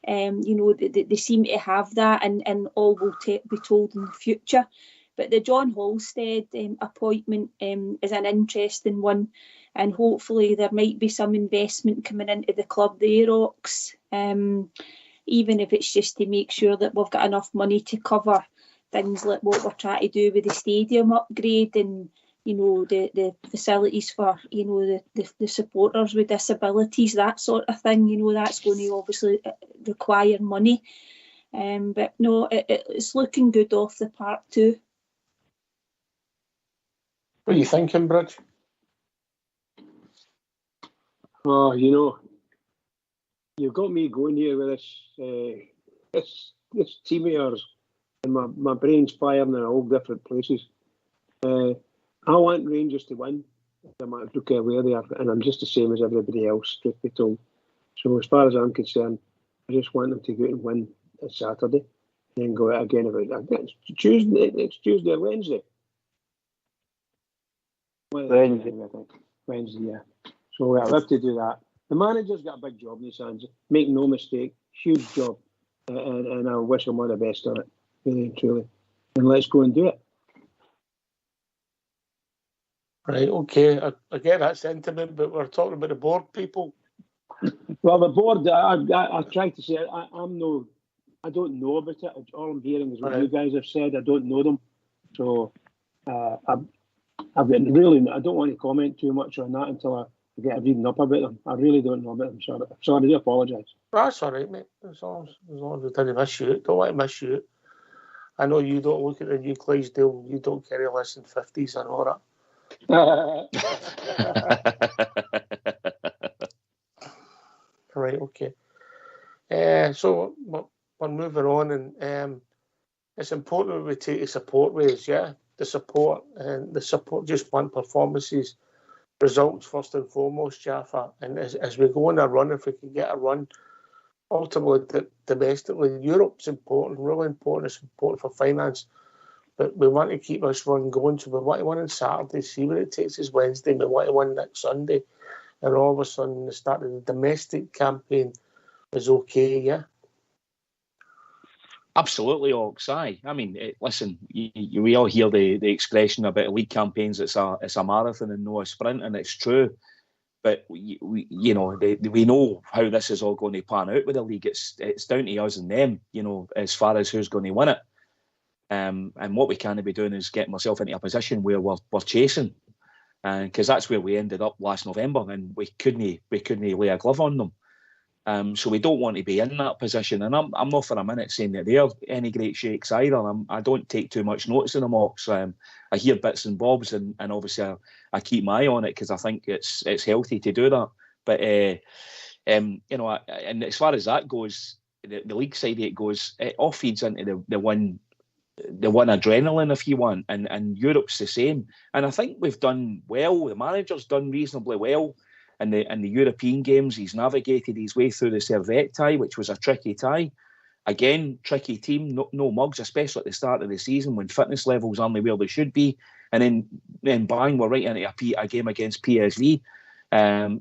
they seem to have that, and all will be told in the future. But the John Halstead appointment is an interesting one, and hopefully there might be some investment coming into the club there, Ox. Even if it's just to make sure that we've got enough money to cover things like what we're trying to do with the stadium upgrade and, the facilities for, the supporters with disabilities, that sort of thing. That's going to obviously require money. But no, it's looking good off the park too. What are you thinking, Bridge? Oh, you've got me going here with this team of yours, and my brain's firing in all different places. I want Rangers to win. I'm okay where they are, and I'm just the same as everybody else, truth be told. So as far as I'm concerned, I just want them to go out and win on Saturday, and then go out again it's Tuesday or Wednesday. Wednesday, I think. Wednesday, yeah. So I'll have to do that. The manager's got a big job in his hands. Make no mistake, huge job, and I wish him all the best on it, really and truly. And let's go and do it. Right, okay. I get that sentiment, but we're talking about the board people. Well, the board, I tried to say, I don't know about it. All I'm hearing is what you guys have said. I don't know them. So I've been really, I don't want to comment too much on that until I get reading up about them. I really don't know about them. Sorry, I do apologise. That's all right, mate. As long as we didn't miss you. Don't want to miss you. I know you don't look at the new Clydesdale. You don't carry less than 50s and all that. Right, okay. So we're moving on, and it's important that we take the support ways, yeah? The support just want performances, results first and foremost, Jaffa. And as we go on a run, if we can get a run, ultimately domestically, Europe's important, really important. It's important for finance. But we want to keep this run going, so we want to win on Saturday, see where it takes us Wednesday, we want to win next Sunday. And all of a sudden, the start of the domestic campaign is okay, yeah? Absolutely, Ox. Aye. I mean, listen, we all hear the expression about league campaigns. It's a marathon and no a sprint, and it's true. But we know how this is all going to pan out with the league. It's down to us and them, as far as who's going to win it. And what we can't be doing is getting ourselves into a position where we're chasing, because that's where we ended up last November, and we couldn't lay a glove on them. So we don't want to be in that position. And I'm not for a minute saying that they're any great shakes either. I don't take too much notice of them, Ox. I hear bits and bobs, and obviously I keep my eye on it because I think it's healthy to do that. But and as far as that goes, the league side of it goes, it all feeds into the one adrenaline, if you want, and Europe's the same. And I think we've done well. The manager's done reasonably well. In the European games, he's navigated his way through the Servette tie, which was a tricky tie. Again, tricky team, no mugs, especially at the start of the season when fitness levels aren't where they should be. And then bang, we're right into a game against PSV. And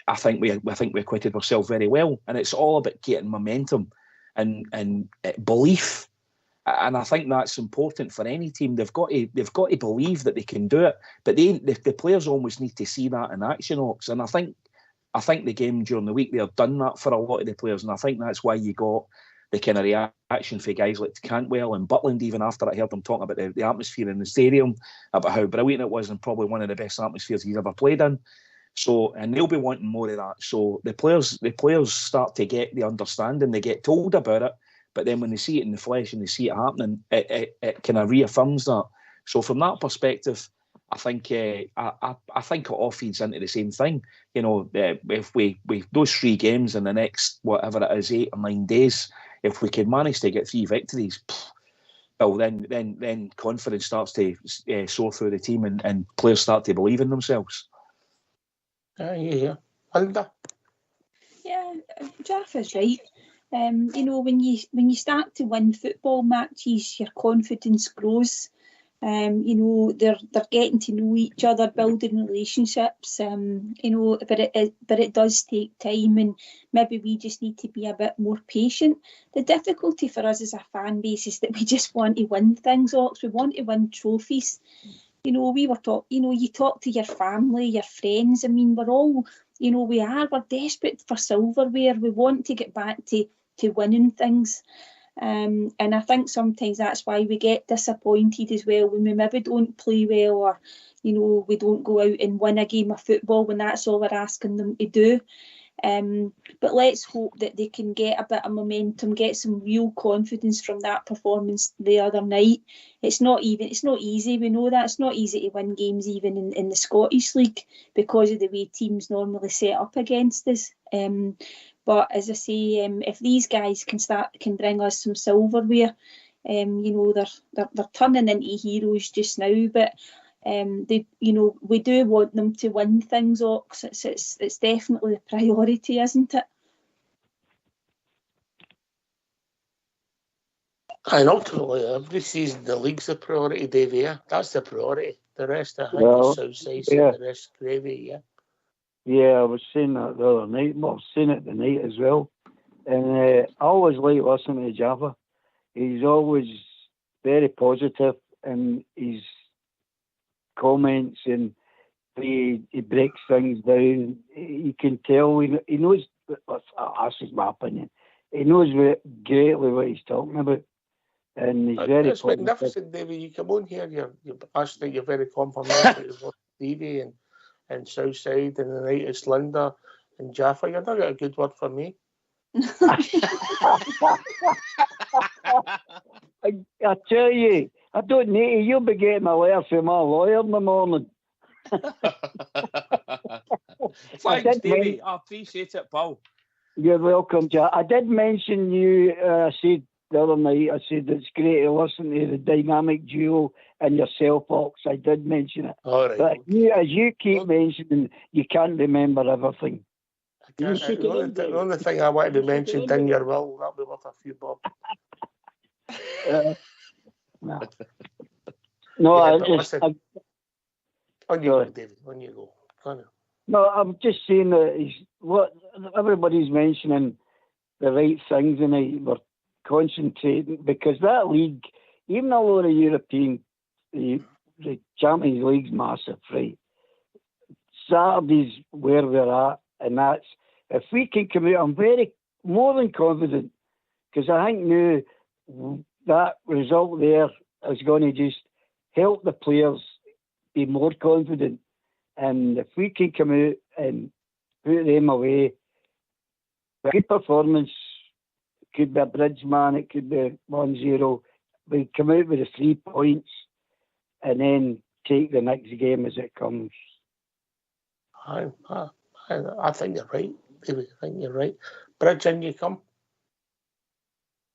I think we acquitted ourselves very well. And it's all about getting momentum and belief. And I think that's important for any team. They've got to believe that they can do it, but the players almost need to see that in action, Ox. And I think the game during the week, they've done that for a lot of the players, and I think that's why you got the kind of reaction for guys like Cantwell and Butland. Even after I heard them talking about the atmosphere in the stadium, about how brilliant it was, and probably one of the best atmospheres he's ever played in. So, and they'll be wanting more of that. So the players start to get the understanding. They get told about it. But then when they see it in the flesh and they see it happening, it kind of reaffirms that. So from that perspective, I think it all feeds into the same thing. If we those 3 games in the next, whatever it is, 8 or 9 days, if we can manage to get 3 victories, well, then confidence starts to soar through the team, and players start to believe in themselves. Yeah. Linda? Yeah, Jaffa's right. When you start to win football matches, your confidence grows. They're getting to know each other, building relationships. But it does take time, and maybe we just need to be a bit more patient. The difficulty for us as a fan base is that we just want to win things, Ox. We want to win trophies. You talk to your family, your friends. I mean, we're all, we're desperate for silverware. We want to get back to winning things. And I think sometimes that's why we get disappointed as well when we maybe don't play well, or, we don't go out and win a game of football when that's all we're asking them to do. But let's hope that they can get a bit of momentum, get some real confidence from that performance the other night. It's not easy. We know that it's not easy to win games even in the Scottish League because of the way teams normally set up against us. But as I say, if these guys can bring us some silverware, they're turning into heroes just now. But we do want them to win things, Ox. It's definitely a priority, isn't it? And ultimately, every season the league's the priority, Dave. Yeah, that's the priority. The rest, I think, is Southside, and the rest gravy. Yeah. Yeah, I was saying that the other night. Well, I've seen it tonight as well. And I always like listening to Jaffa. He's always very positive in his comments, and he breaks things down. You can tell he knows. That's just my opinion. He knows greatly what he's talking about, and he's very It's positive. magnificent, David. You come on here, you're very complimentary with Stevie and Southside, and the night it's Linda and Jaffa. You're not got a good word for me. I tell you, I don't need to. You'll be getting a letter from my lawyer in the morning. Thanks, Davey. I appreciate it, Paul. You're welcome, Jack. I did mention you. I said the other night, it's great to listen to the dynamic duo and yourself, Ox. I did mention it. All right. But as you keep mentioning, you can't remember everything. The only thing I wanted to mention, in your will, that'll be worth a few bob. On you go, David. On you go. No, I'm just saying that what everybody's mentioning the right things, and we're concentrating because that league, even though the European, the Champions League's massive, right? Saturday's where we're at, and that's if we can come out. I'm more than confident because I think now that result there is going to just help the players be more confident. And if we can come out and put them away, a good performance, it could be a bridge man, it could be 1-0. We come out with the 3 points and then take the next game as it comes. I think you're right, David. I think you're right. Bridge, in you come.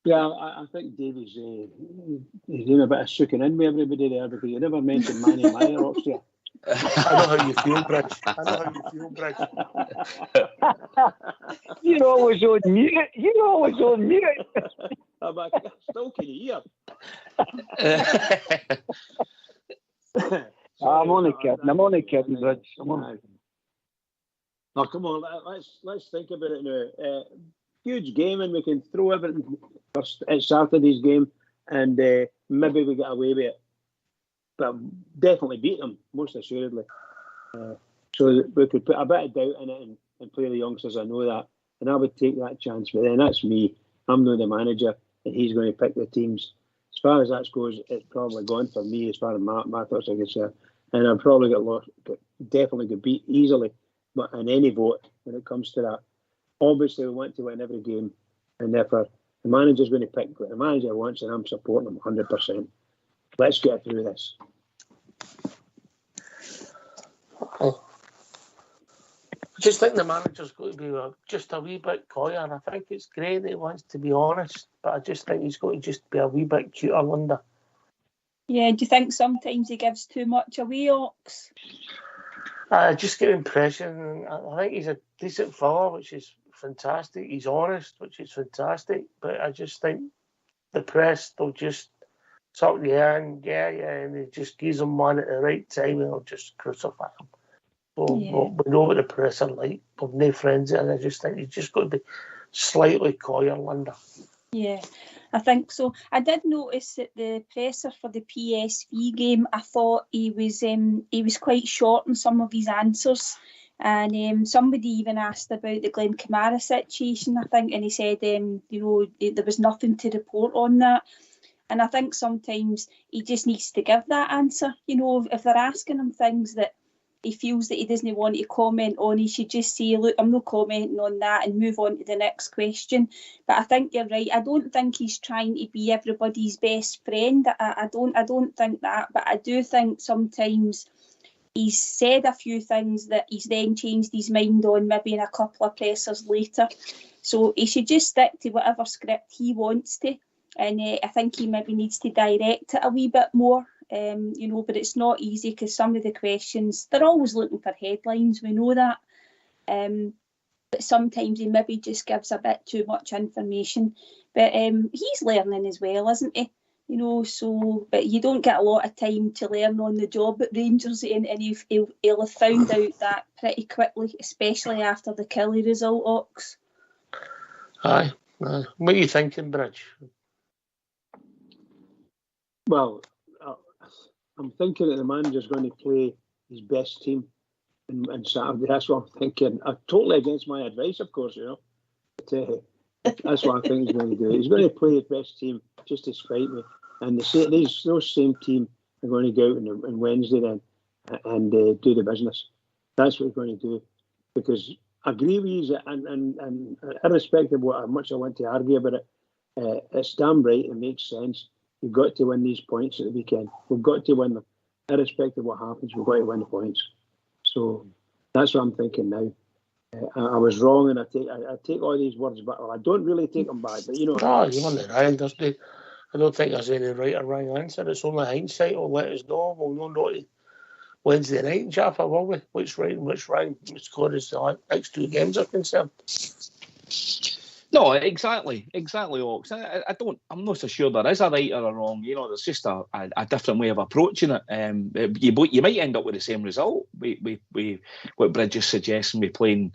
Yeah, I think David's he's doing a bit of sooking in with everybody there because you never mentioned Manny Meyer, Austria. I know how you feel, Bridge. You're always on mute. I still can hear. I'm only kidding, Bridge. Now, come on, let's think about it now. Huge game, and we can throw everything at Saturday's game, and maybe we get away with it. But definitely beat them, most assuredly. So we could put a bit of doubt in it and play the youngsters. I know that, and I would take that chance. But then that's me. I'm not the manager, and he's going to pick the teams. As far as that goes, it's probably gone for me as far as my thoughts are concerned. And I've probably got lost, but definitely got beat easily. But in any vote, when it comes to that, obviously we want to win every game, and therefore the manager's going to pick what the manager wants, and I'm supporting him 100%. Let's get through this. I just think the manager's got to be just a wee bit coy, and I think it's great that he wants to be honest, but I just think he's got to just be a wee bit cuter, Linda. Yeah, do you think sometimes he gives too much away, Ox? I just get the impression. I think he's a decent fella, which is fantastic. He's honest, which is fantastic, but I just think the press, they'll just talk and he just gives them one at the right time and they'll just crucify him. We know what the press are like. We've no friends there, and I just think he's just got to be slightly coyer, Linda. Yeah, I think so. I did notice that the presser for the PSV game, I thought he was quite short in some of his answers. And somebody even asked about the Glenn Kamara situation, I think, and he said, there was nothing to report on that. And I think sometimes he just needs to give that answer. If they're asking him things that he feels that he doesn't want to comment on, he should just say, look, I'm not commenting on that, and move on to the next question. But I think you're right. I don't think he's trying to be everybody's best friend. I don't think that. But I do think sometimes he's said a few things that he's then changed his mind on, maybe in a couple of pressers later. So he should just stick to whatever script he wants to. And I think he maybe needs to direct it a wee bit more, but it's not easy because some of the questions, they're always looking for headlines, we know that. But sometimes he maybe just gives a bit too much information. But he's learning as well, isn't he? But you don't get a lot of time to learn on the job at Rangers, and he'll have found out that pretty quickly, especially after the Kelly result, Ox. Aye. What are you thinking, Bridge? Well, I'm thinking that the manager's going to play his best team on Saturday. That's what I'm thinking. Totally against my advice, of course, But that's what I think he's going to do. He's going to play his best team just to spite me. And those same team are going to go out on Wednesday then and do the business. That's what he's going to do. Because I agree with you, and irrespective of how much I want to argue about it, it's damn right. It makes sense. We've got to win these points at the weekend. We've got to win them. Irrespective of what happens, we've got to win the points. So that's what I'm thinking now. I was wrong, and I take all these words back. Well, I don't really take them back, but No, you want it right. I don't think there's any right or wrong answer. It's only hindsight will let us know. We'll know Wednesday night, Jaffa, will we? Which right and which wrong as far as the next 2 games are concerned. No, exactly, Ox. I'm not so sure there is a right or a wrong. There's just a different way of approaching it. You might end up with the same result. What Bridges suggesting, we playing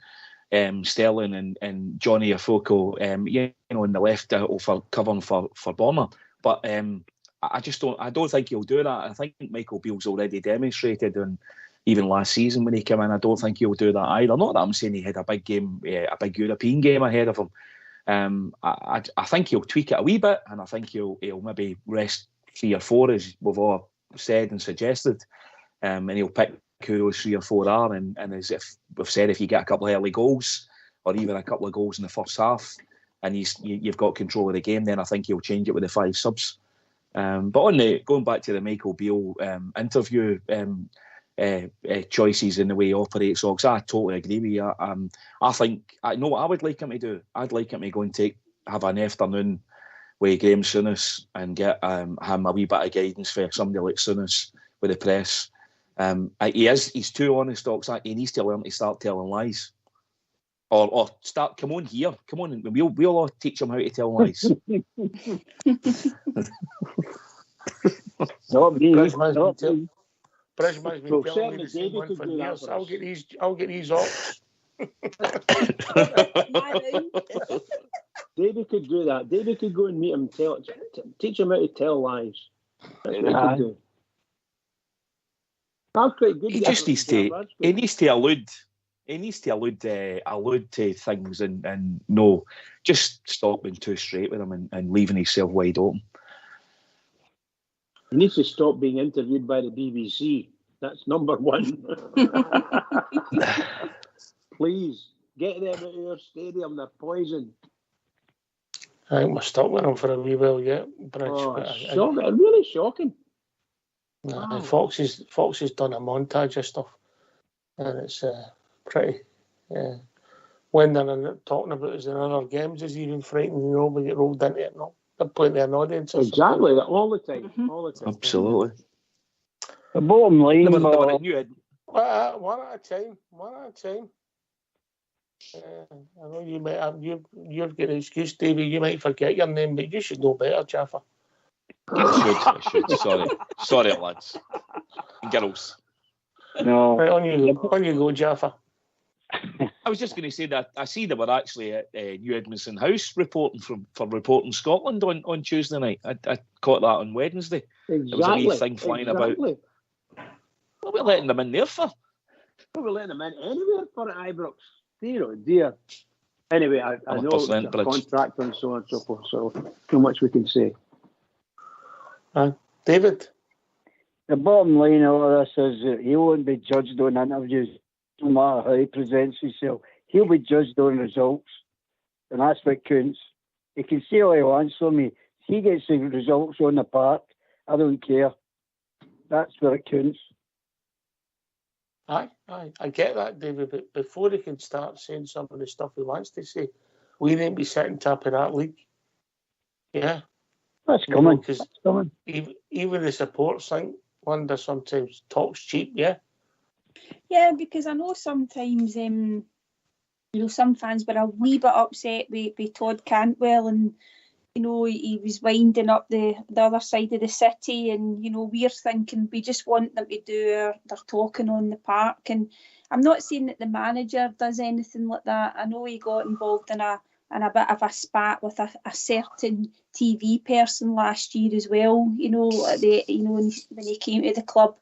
Sterling and Johnny Afoko, in the left for covering for Bournemouth. But I don't think he'll do that. I think Michael Beale's already demonstrated, and even last season when he came in, I don't think he'll do that either. Not that I'm saying he had a big game, a big European game ahead of him. I think he'll tweak it a wee bit, and I think he'll maybe rest 3 or 4, as we've all said and suggested, and he'll pick who those 3 or 4 are. And as if we've said, if you get a couple of early goals or even a couple of goals in the first half, and you've got control of the game, then I think he'll change it with the 5 subs. But going back to the Michael Beale interview choices and the way he operates, Ox, I totally agree with you. I think I know what I would like him to do. I'd like him to go and have an afternoon with Graham Souness and get him a wee bit of guidance for somebody like Souness with the press. He's too honest, Ox. He needs to learn to start telling lies. Or start, come on, we'll all teach him how to tell lies. Not me. Bridgman's been telling me the same one for years. I'll get these Ox. David could do that. David could go and meet him, teach him how to tell lies. That's what he could do. That's quite good. He needs to allude to things and no, just stop being too straight with him and leaving himself wide open. He needs to stop being interviewed by the BBC. That's number 1. Please, get them out of your stadium. They're poison. I think we're stuck with him for a wee while yet. Shocking. Really shocking. Wow. Fox has done a montage of stuff. And it's pretty... when they're talking about us in other games, is even frightening, we get rolled into it. No, they're playing to an audience. Exactly, all the time. Absolutely. The bottom line, one at a time. I know you might have you've got an excuse, Davey. You might forget your name, but you should know better, Jaffa. I should. Sorry, lads. Girls. No. Right, on you go, Jaffa. I was just going to say that I see they were actually at New Edmondson House reporting for Reporting Scotland on Tuesday night. I caught that on Wednesday. Exactly. There was a wee thing flying about. What are we letting them in there for? What are we letting them in anywhere for at Ibrox? Dear. Anyway, I know it's a contract and so on and so forth, so not much we can say. David? The bottom line of all this is that he won't be judged on interviews, no matter how he presents himself. He'll be judged on results, and that's what counts. He can say all he wants for me. He gets the results on the park. I don't care. That's where it counts. I get that, David, but before he can start saying some of the stuff he wants to say, we need to be sitting top of that league. Yeah. That's coming. Because even the supporters think Wonder sometimes talks cheap, yeah? Yeah, because I know sometimes, some fans were a wee bit upset with Todd Cantwell, and, he was winding up the other side of the city, and, we're thinking we just want them to do their talking on the park. And I'm not saying that the manager does anything like that. I know he got involved in a bit of a spat with a certain TV person last year as well, when he came to the club.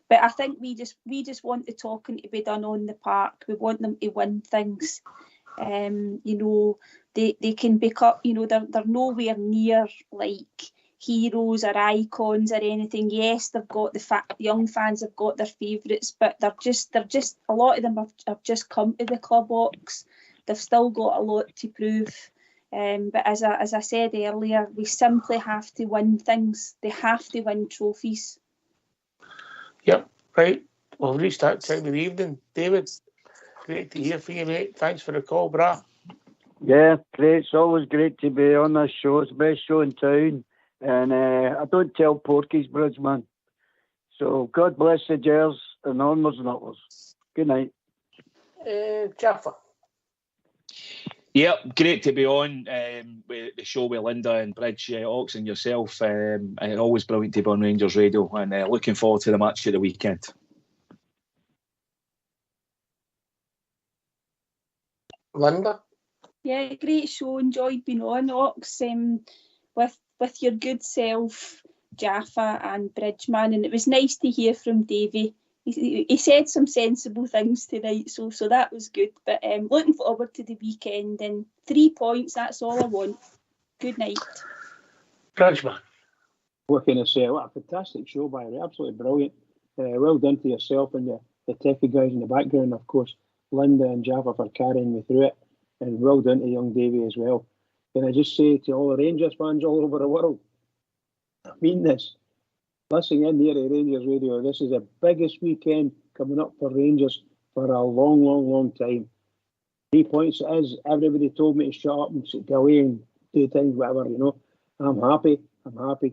But I think we just want the talking to be done on the park. We want them to win things. They can become, they're nowhere near like heroes or icons or anything. Yes, they've got the young fans have got their favourites, but they're just a lot of them have just come to the club, Ox. They've still got a lot to prove. But as I said earlier, we simply have to win things. They have to win trophies. Yep, right. We've reached that time of the evening. David, great to hear from you, mate. Thanks for the call, brah. Yeah, great. It's always great to be on this show. It's the best show in town. And I don't tell porkies, Bridgeman. So God bless the Gers and onwards and upwards. Good night. Jaffa. Yep, great to be on with the show with Linda and Bridge, Ox and yourself. Always brilliant to be on Rangers Radio, and looking forward to the match of the weekend. Linda? Yeah, great show. Enjoyed being on, Ox, with your good self, Jaffa and Bridgeman, and it was nice to hear from Davy. He said some sensible things tonight, so that was good. But looking forward to the weekend, and 3 points, that's all I want. Good night. Bridgeman. What can I say? What a fantastic show, by the way. Absolutely brilliant. Well done to yourself and the techie guys in the background, of course. Linda and Jaffa for carrying me through it. And well done to young Davy as well. Can I just say to all the Rangers fans all over the world, I mean this. Listening in here at Rangers Radio, this is the biggest weekend coming up for Rangers for a long, long, long time. 3 points it is. Everybody told me to shut up and go away and do things, whatever, you know. I'm happy.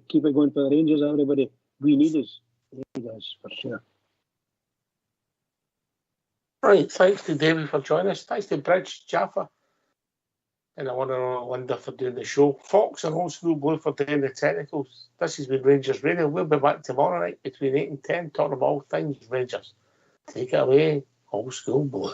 Keep it going for the Rangers, everybody. We need us. They need us, for sure. Right, thanks to Davey for joining us. Thanks to Bridge, Jaffa, and I want to know Linda for doing the show. Fox and Old School Blue for doing the technicals. This has been Rangers Radio. We'll be back tomorrow night between 8 and 10, talking about all things Rangers. Take it away, Old School Blue.